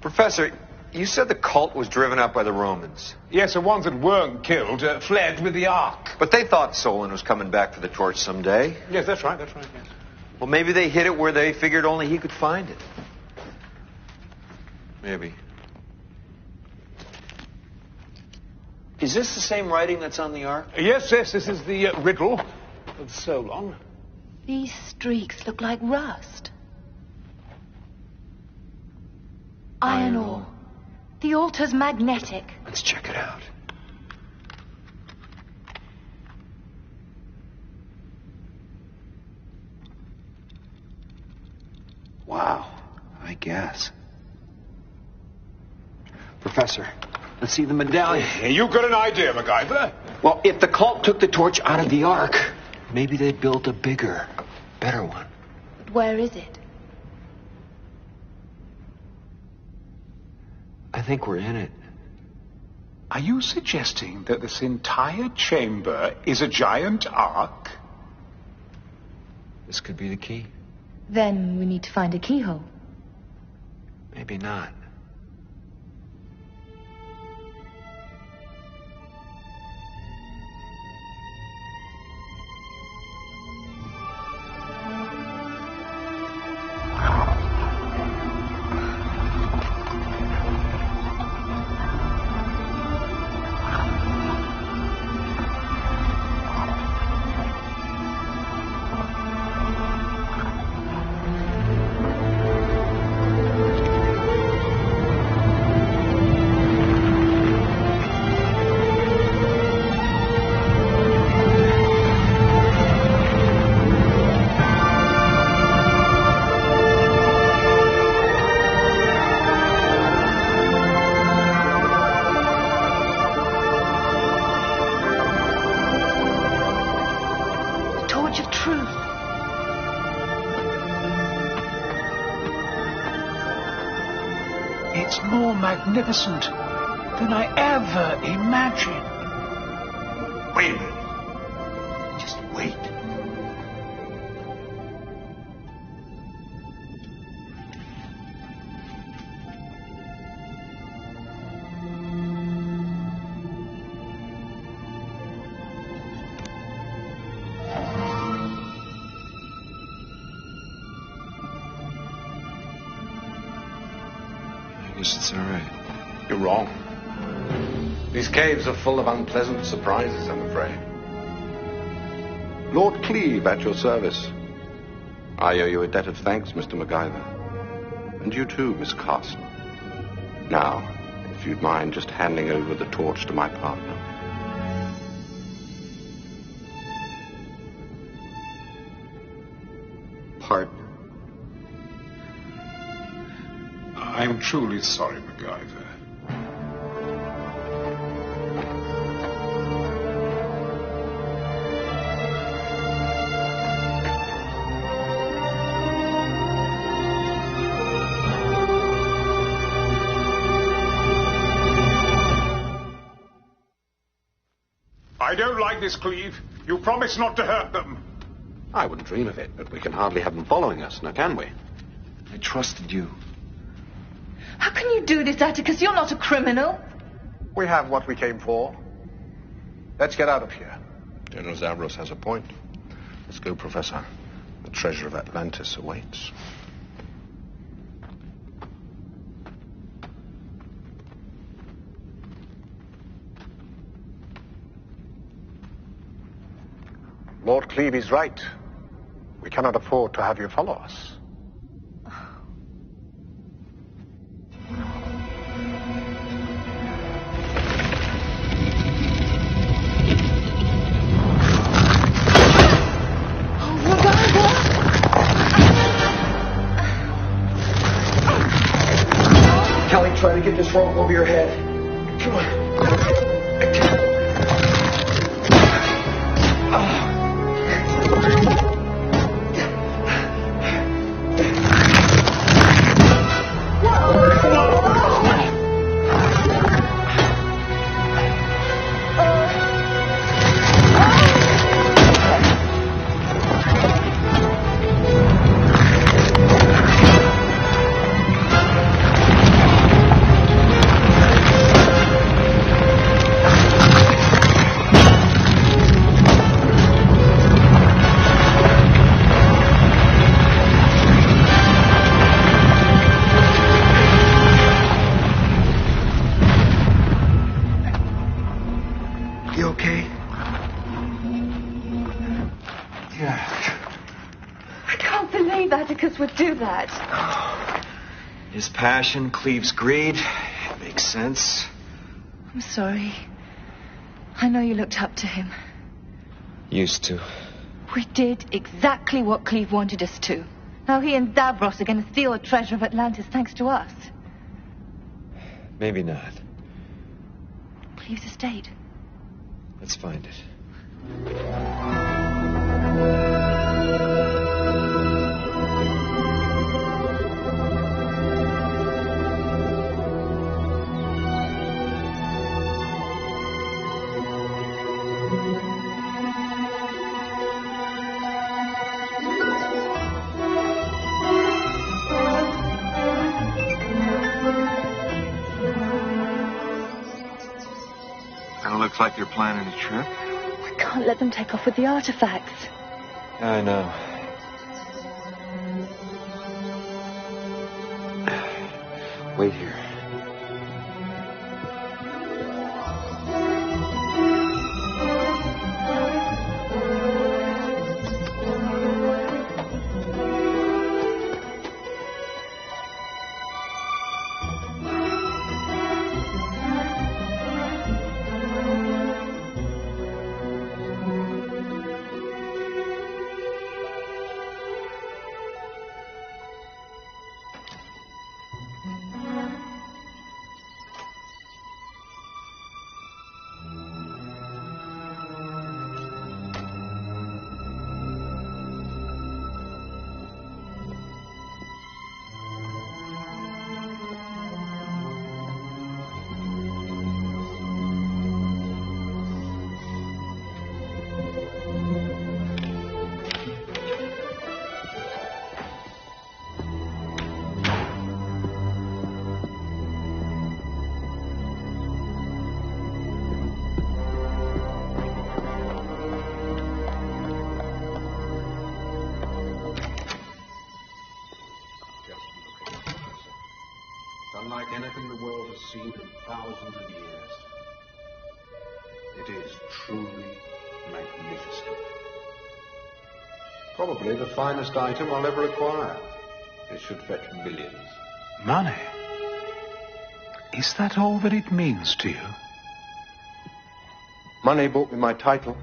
Professor, you said the cult was driven out by the Romans. Yes, the ones that weren't killed fled with the Ark. But they thought Solon was coming back for the torch someday. Yes, that's right, yes. Well, maybe they hid it where they figured only he could find it. Maybe. Is this the same writing that's on the Ark? Yes, this is the riddle of Solon. These streaks look like rust. Iron ore. The altar's magnetic. Let's check it out. Wow, I guess. Professor, let's see the medallion. You've got an idea, MacGyver. Well, if the cult took the torch out of the Ark, maybe they built a bigger, better one. But where is it? I think we're in it. Are you suggesting that this entire chamber is a giant ark? This could be the key. Then we need to find a keyhole. Maybe not. It's more magnificent than I ever imagined. Wait a minute. Just wait. I guess it's all right. You're wrong. These caves are full of unpleasant surprises, I'm afraid. Lord Cleve at your service. I owe you a debt of thanks, Mr. MacGyver. And you too, Miss Carson. Now, if you'd mind just handing over the torch to my partner. Partner. I'm truly sorry, MacGyver. I don't like this, Cleve. You promised not to hurt them. I wouldn't dream of it, but we can hardly have them following us, now can we? I trusted you. How can you do this, Atticus? You're not a criminal. We have what we came for. Let's get out of here. General Zavros has a point. Let's go, Professor. The treasure of Atlantis awaits. Lord Cleve is right. We cannot afford to have you follow us. to get this rope over your head. Come on. Would do that. His passion cleaves greed. It makes sense. I'm sorry. I know you looked up to him. Used to. We did exactly what Cleve wanted us to. Now he and Davros are going to steal the treasure of Atlantis thanks to us. Maybe not. Cleve's estate. Let's find it. Looks like you're planning a trip. We can't let them take off with the artifacts. I know. Wait here. Unlike anything the world has seen in thousands of years. It is truly magnificent. Probably the finest item I'll ever acquire. It should fetch millions. Money? Is that all that it means to you? Money bought me my title,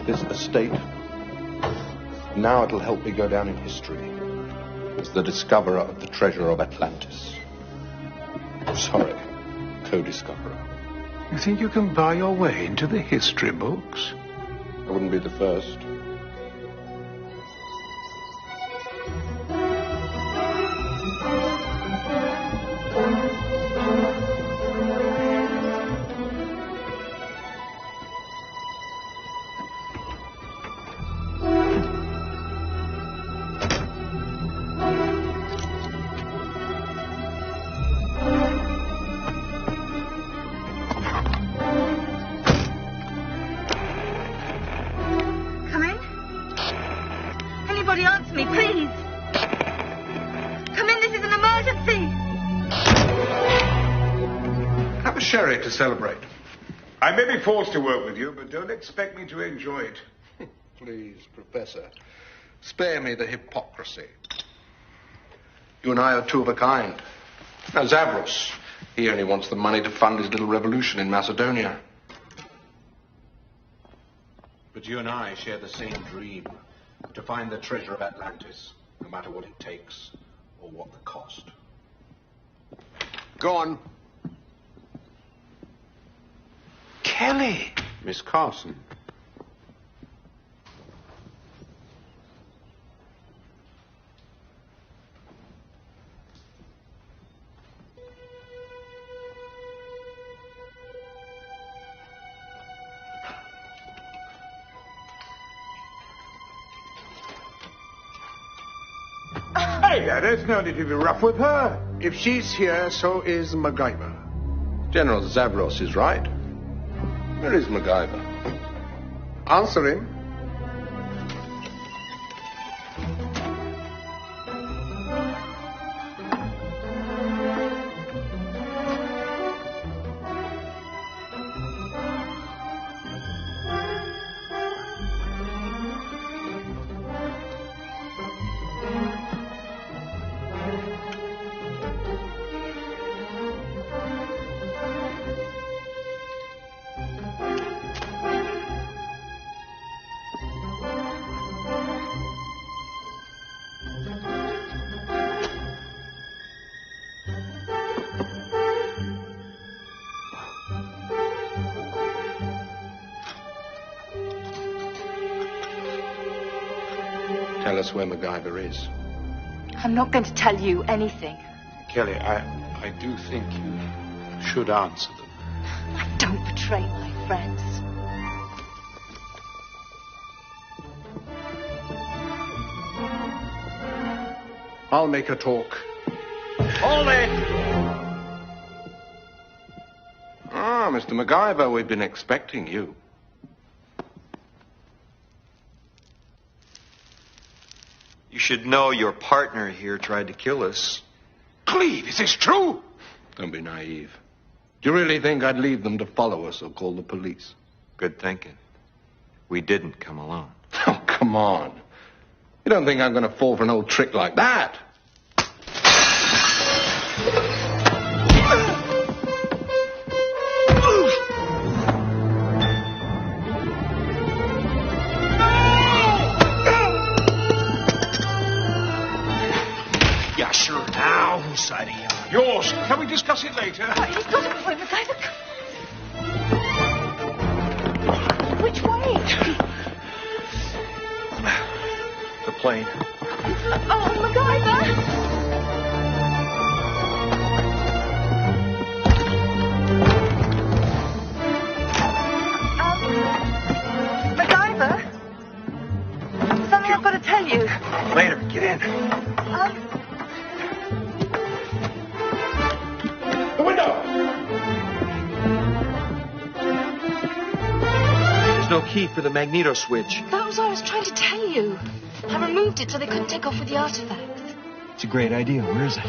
this estate. Now it'll help me go down in history as the discoverer of the treasure of Atlantis. Sorry, co-discoverer. You think you can buy your way into the history books? I wouldn't be the first. To celebrate. I may be forced to work with you, but don't expect me to enjoy it. Please, Professor, spare me the hypocrisy. You and I are two of a kind. Now, Zavros, he only wants the money to fund his little revolution in Macedonia. But you and I share the same dream, to find the treasure of Atlantis, no matter what it takes or what the cost. Go on. Kelly. Miss Carson. Hey, there's no need to be rough with her. If she's here, so is MacGyver. General Zavros is right. Where is MacGyver? Answer him. Tell us where MacGyver is. I'm not going to tell you anything. Kelly, I do think you should answer them. I don't betray my friends. I'll make her talk. Oleh! Ah, Mr. MacGyver, we've been expecting you. You should know your partner here tried to kill us. Cleve, is this true? Don't be naive. Do you really think I'd leave them to follow us or call the police? Good thinking. We didn't come alone. Oh, come on. You don't think I'm going to fall for an old trick like that? Yeah, sure. Now, whose side are you on? Yours. Can we discuss it later? He's got a point, MacGyver. Which way? The plane. Oh, MacGyver! MacGyver? Something I've got to tell you. Later, get in. The window! There's no key for the magneto switch. That was what I was trying to tell you. I removed it so they couldn't take off with the artifacts. It's a great idea. Where is it?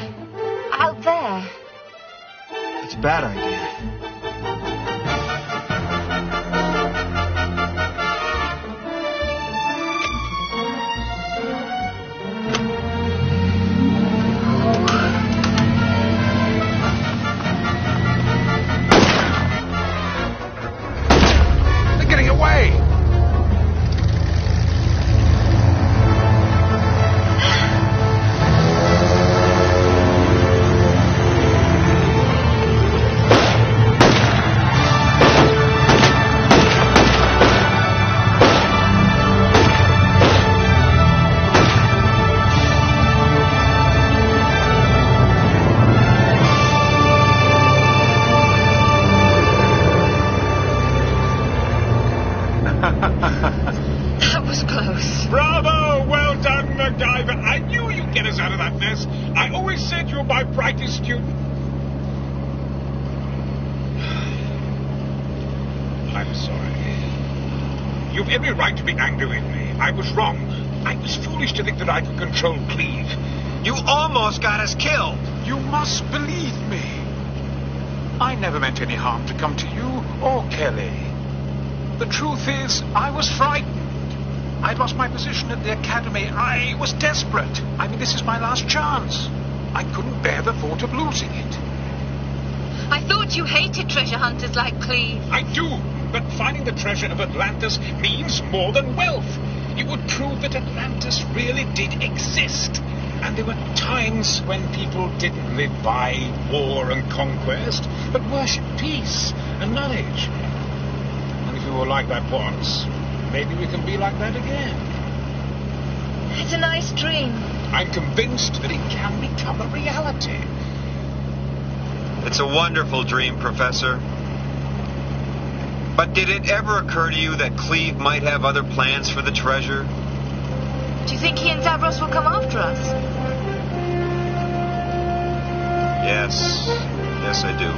Out there. It's a bad idea. They're getting away! That was close. Bravo! Well done, MacGyver. I knew you'd get us out of that mess. I always said you were my brightest student. I'm sorry. You've every right to be angry with me. I was wrong. I was foolish to think that I could control Cleve. You almost got us killed. You must believe me. I never meant any harm to come to you or Kelly. The truth is, I was frightened. I'd lost my position at the academy. I was desperate. I mean, this is my last chance. I couldn't bear the thought of losing it. I thought you hated treasure hunters like Cleve. I do, but finding the treasure of Atlantis means more than wealth. It would prove that Atlantis really did exist. And there were times when people didn't live by war and conquest, but worshipped peace and knowledge. And if we were like that once, maybe we can be like that again. It's a nice dream. I'm convinced that it can become a reality. It's a wonderful dream, Professor. But did it ever occur to you that Cleve might have other plans for the treasure? Do you think he and Davros will come after us? Yes. Yes, I do.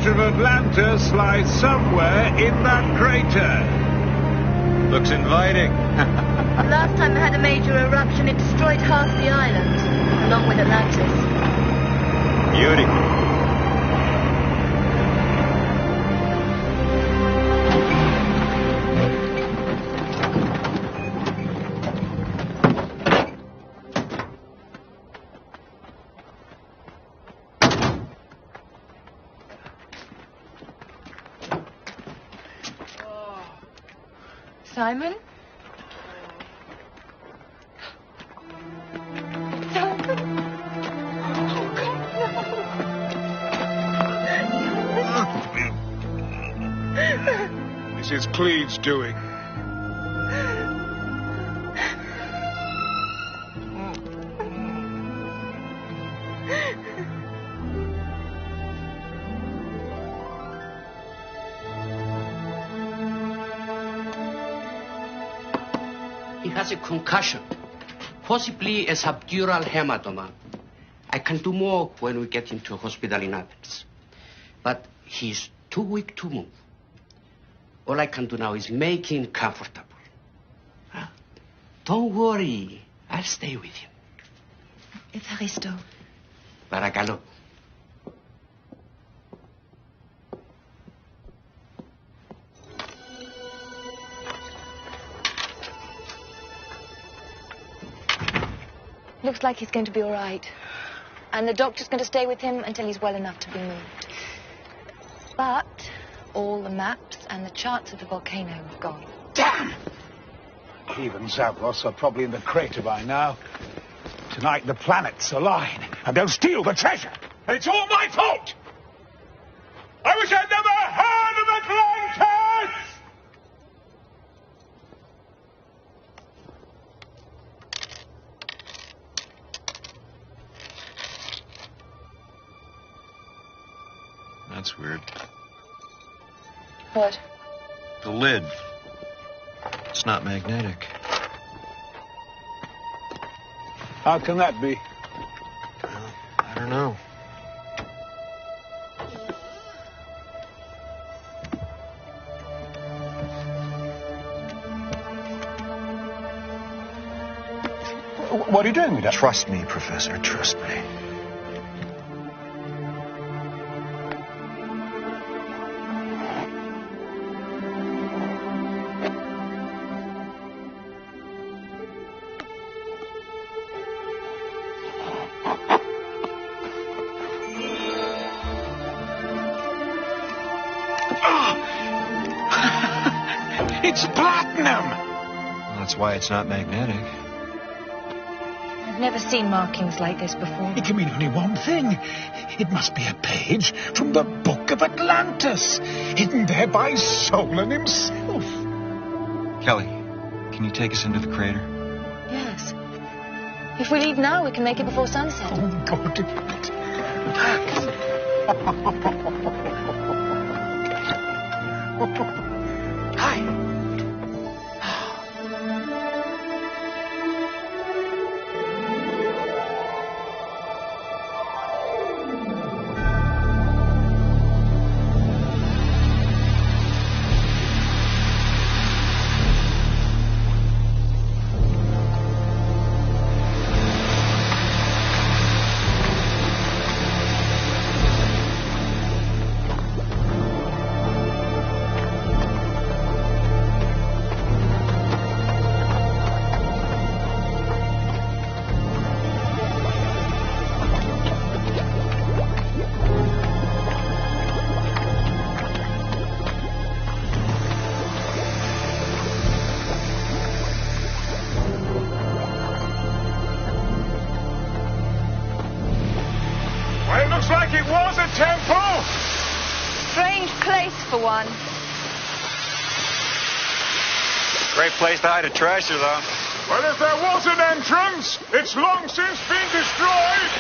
Of Atlantis lies somewhere in that crater. Looks inviting. Last time they had a major eruption, it destroyed half the island, along with Atlantis. Beauty. Simon? This is Cleve's doing. He has a concussion, possibly a subdural hematoma. I can do more when we get into a hospital in Athens. But he's too weak to move. All I can do now is make him comfortable. Don't worry, I'll stay with him. Evaristo. Παρακαλώ. Looks like he's going to be all right. And the doctor's going to stay with him until he's well enough to be moved. But all the maps and the charts of the volcano have gone. Damn! Cleve and Zavros are probably in the crater by now. Tonight the planets align, and they'll steal the treasure. And it's all my fault! I wish I'd never heard of Atlantis! That's weird. What? The lid. It's not magnetic. How can that be? I don't know. What are you doing with that? Trust me, Professor. Trust me. It's platinum! Well, that's why it's not magnetic. I've never seen markings like this before. It can mean only one thing. It must be a page from the Book of Atlantis, hidden there by Solon himself. Kelly, can you take us into the crater? Yes. If we leave now, we can make it before sunset. Oh, God. Hi. Looks like it was a temple. Strange place for one. Great place to hide a treasure, though. Well, if there was an entrance, it's long since been destroyed.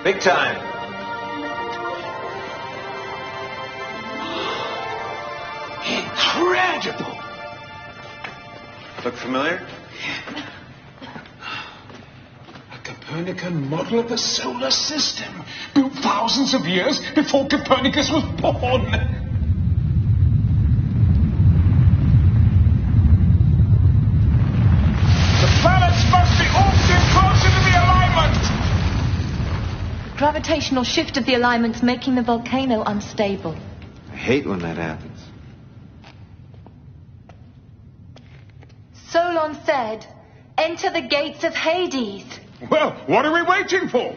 Big time. Incredible! Look familiar? A Copernican model of the solar system, built thousands of years before Copernicus was born. The planets must be orbiting closer to the alignment. Gravitational shift of the alignments making the volcano unstable. I hate when that happens. Solon said, "Enter the gates of Hades." Well, what are we waiting for?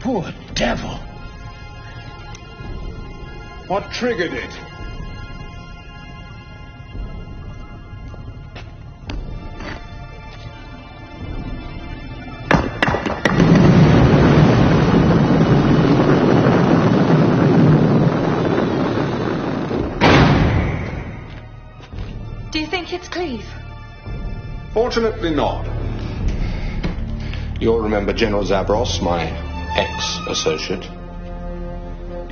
Poor devil. What triggered it? Do you think it's Cleve? Fortunately not. You'll remember General Zabros, my ex-associate.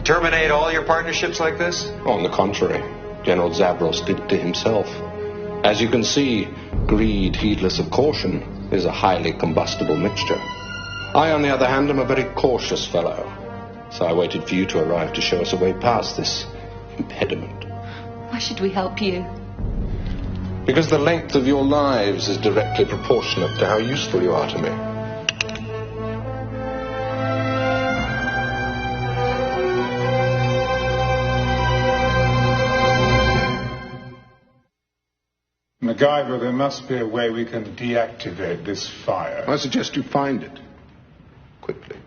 Terminate all your partnerships like this? On the contrary, General Zabros did it to himself. As you can see, greed, heedless of caution, is a highly combustible mixture. I, on the other hand, am a very cautious fellow. So I waited for you to arrive to show us a way past this impediment. Why should we help you? Because the length of your lives is directly proportionate to how useful you are to me. MacGyver, there must be a way we can deactivate this fire. I suggest you find it. Quickly.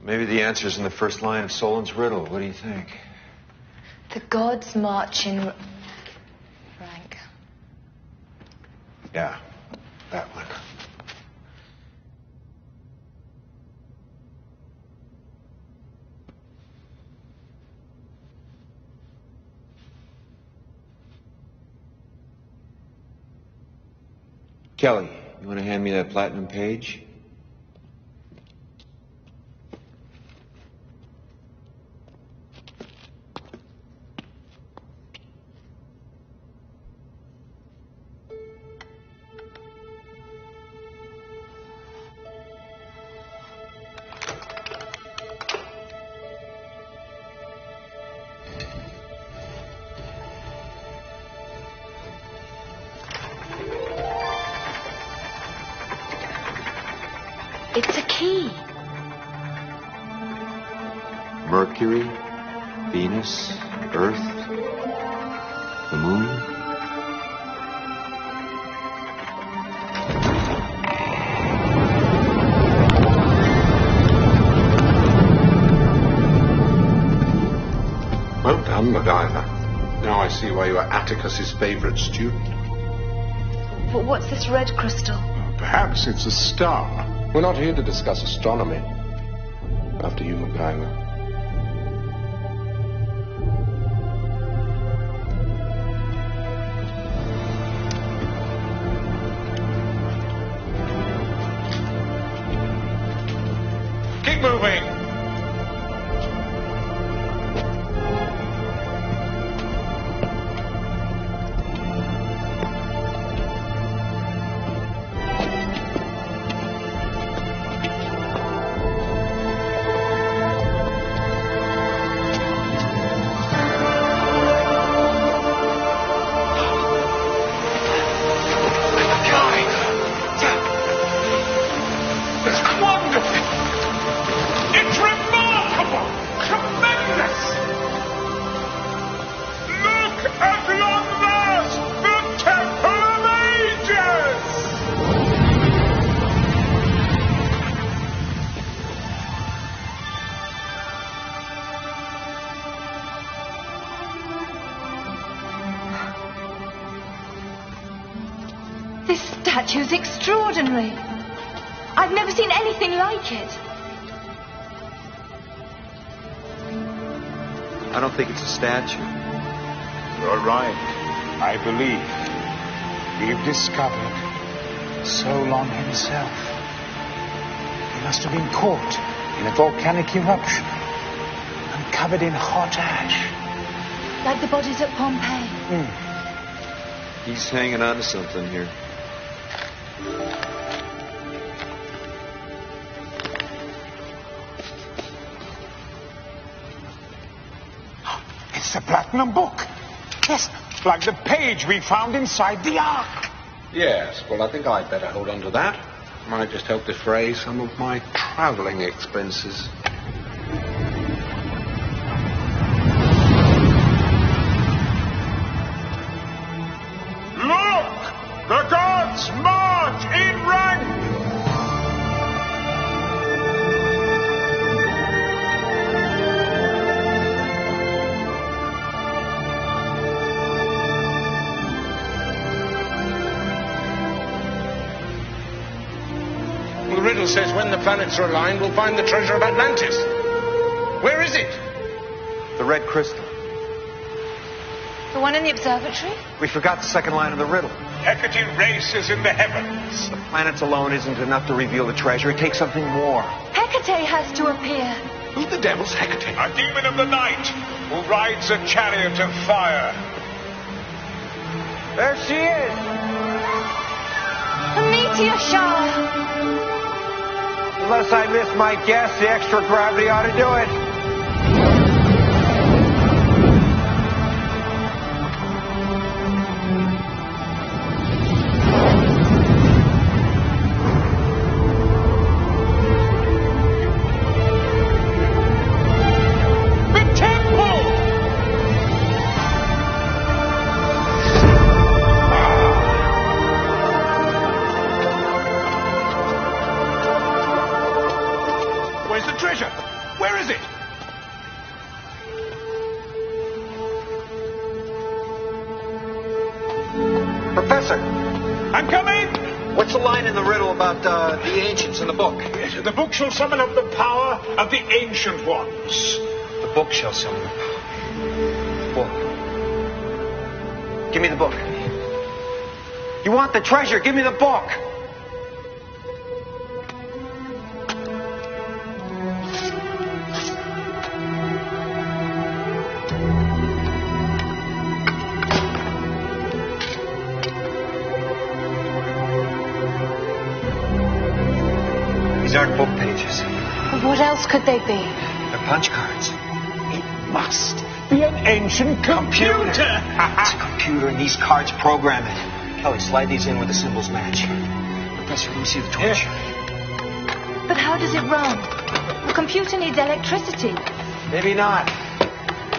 Maybe the answer's in the first line of Solon's riddle. What do you think? The gods march in rank. Yeah, that one. Kelly, you want to hand me that platinum page? It's a key. Mercury, Venus, Earth, the moon. Well done, MacGyver. Now I see why you are Atticus's favourite student. But what's this red crystal? Perhaps it's a star. We're not here to discuss astronomy. After you, MacGyver. Keep moving. This statue's extraordinary. I've never seen anything like it. I don't think it's a statue. You're right. I believe we've discovered Solon himself. He must have been caught in a volcanic eruption and covered in hot ash. Like the bodies at Pompeii. He's hanging on to something here. It's the Platinum Book. Yes, like the page we found inside the Ark. Yes, well, I think I'd better hold on to that. Might just help defray some of my travelling expenses. Look! The gods march in rank! The riddle says when the planets are aligned, we'll find the treasure of Atlantis. Where is it? The red crystal. The one in the observatory? We forgot the second line of the riddle. Hecate races in the heavens. The planets alone isn't enough to reveal the treasure. It takes something more. Hecate has to appear. Who the devil's Hecate? A demon of the night who rides a chariot of fire. There she is! A meteor shower. Unless I miss my guess, the extra gravity ought to do it. Professor! I'm coming! What's the line in the riddle about the ancients in the book? The book shall summon up the power of the ancient ones. The book shall summon the power. Book. Give me the book. You want the treasure? Give me the book. These aren't book pages. What else could they be? They're punch cards. It must be an ancient computer. It's a computer, and these cards program it. Kelly, slide these in where the symbols match. Professor, let me see the torch. But how does it run? The computer needs electricity. Maybe not.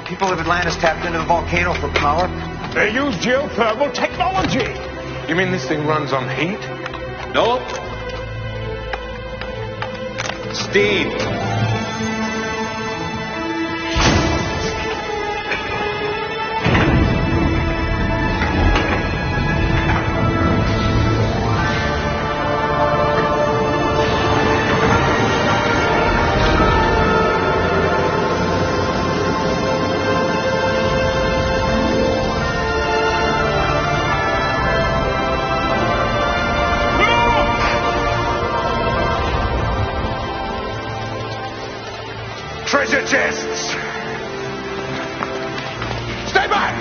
People of Atlantis tapped into the volcano for power. They use geothermal technology. You mean this thing runs on heat? Nope. Steam. Treasure chests! Stay back!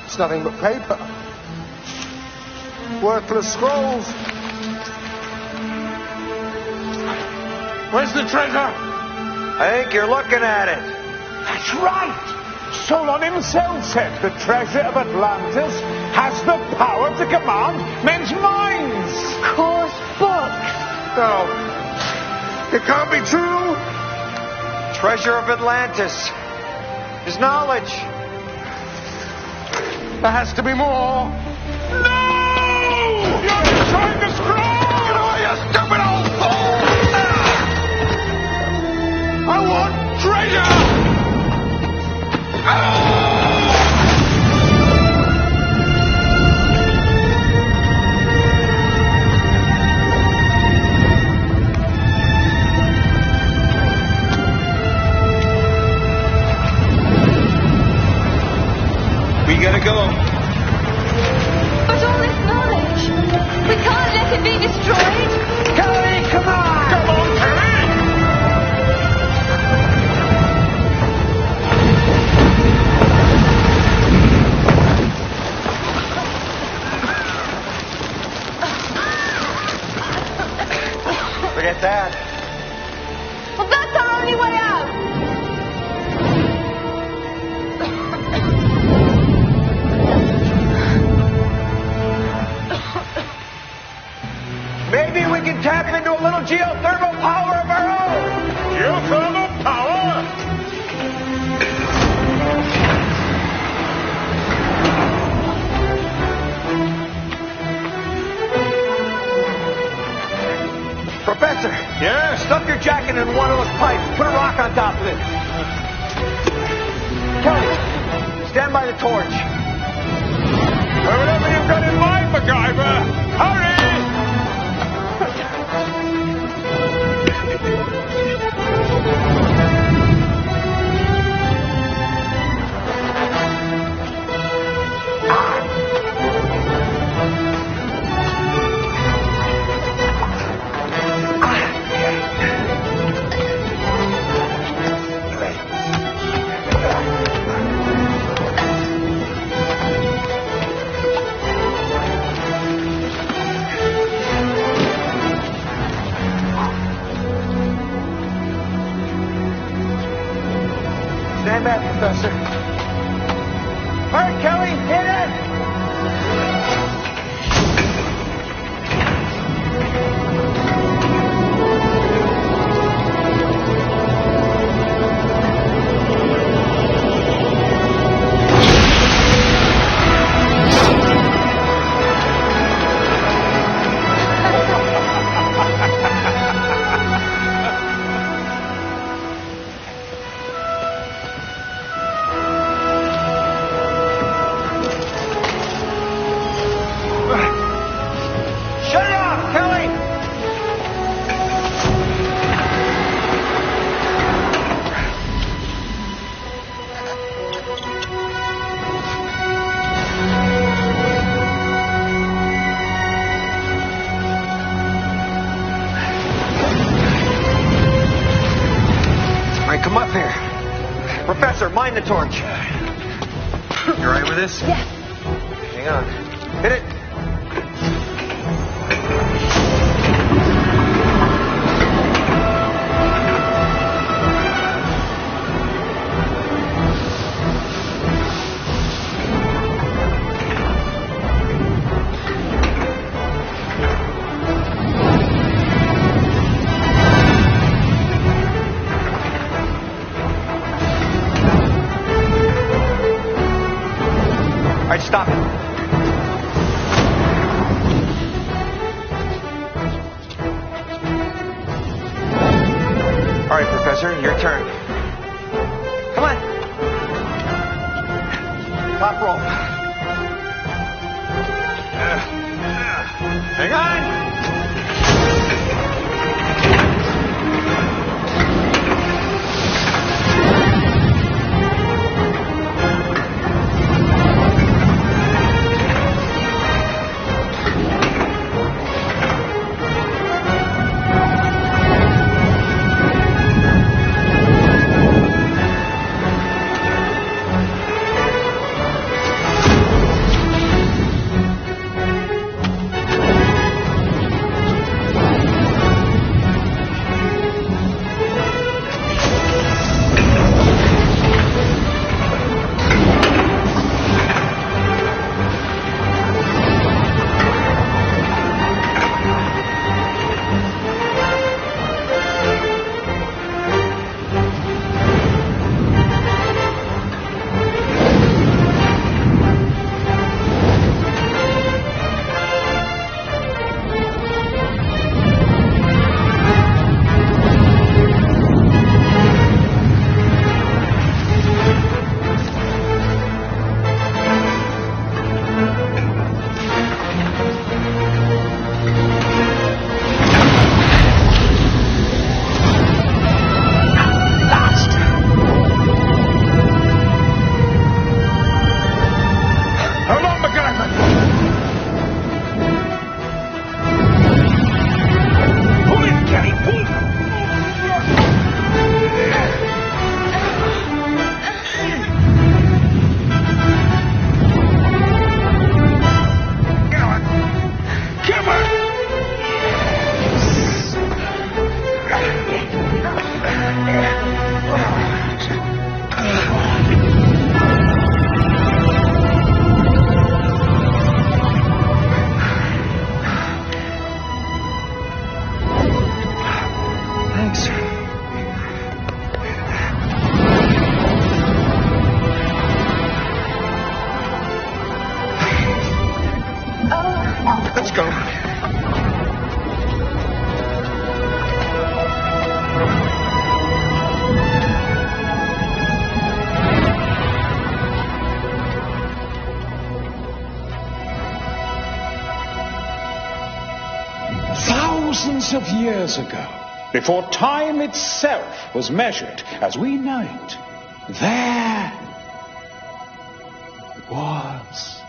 It's nothing but paper. Worthless scrolls. Where's the treasure? I think you're looking at it. That's right! Solon himself said the treasure of Atlantis has the power to command men's minds. Course books. No. It can't be true. Treasure of Atlantis is knowledge. There has to be more. No! You're inside the scroll! Get away, you stupid old fool! I want treasure! We gotta go. But all this knowledge, we can't let it be destroyed. Kelly, come on! Come on, Kelly! Forget that. Well, that's our only way out. Maybe we can tap into a little geothermal power of our own. Geothermal power? Professor. Yes? Stuff your jacket in one of those pipes. Put a rock on top of it. Kelly, stand by the torch. Whatever you've got in mind, MacGyver. Hurry! Stand back, Professor. All right, Kelly, hit it! Come up here. Professor, mind the torch. You all right with this? Yes. Hang on. Hit it. All right, stop it. All right, Professor, your turn. Come on. Top roll. Hang on. Let's go. Thousands of years ago, before time itself was measured as we know it, there was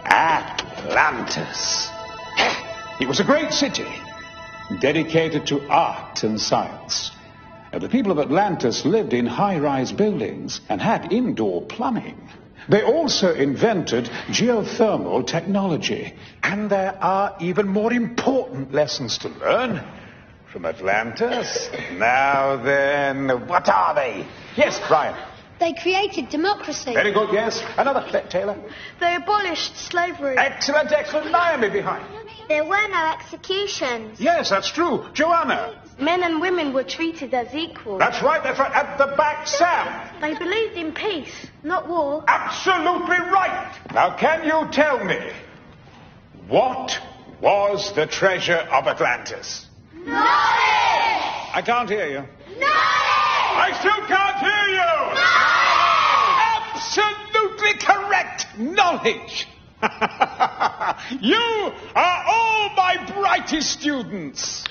Atlantis. It was a great city dedicated to art and science. The people of Atlantis lived in high-rise buildings and had indoor plumbing. They also invented geothermal technology. And there are even more important lessons to learn from Atlantis. Now then, what are they? Yes, Brian. They created democracy. Very good, yes. Another, Taylor. They abolished slavery. Excellent, excellent. Naomi behind. There were no executions. Yes, that's true. Joanna. Men and women were treated as equals. That's right, that's right. At the back, Sam. They believed in peace, not war. Absolutely right. Now, can you tell me, what was the treasure of Atlantis? Knowledge! I can't hear you. Knowledge! I still can't hear you! Knowledge! Absolutely correct. Knowledge. You are all my brightest students.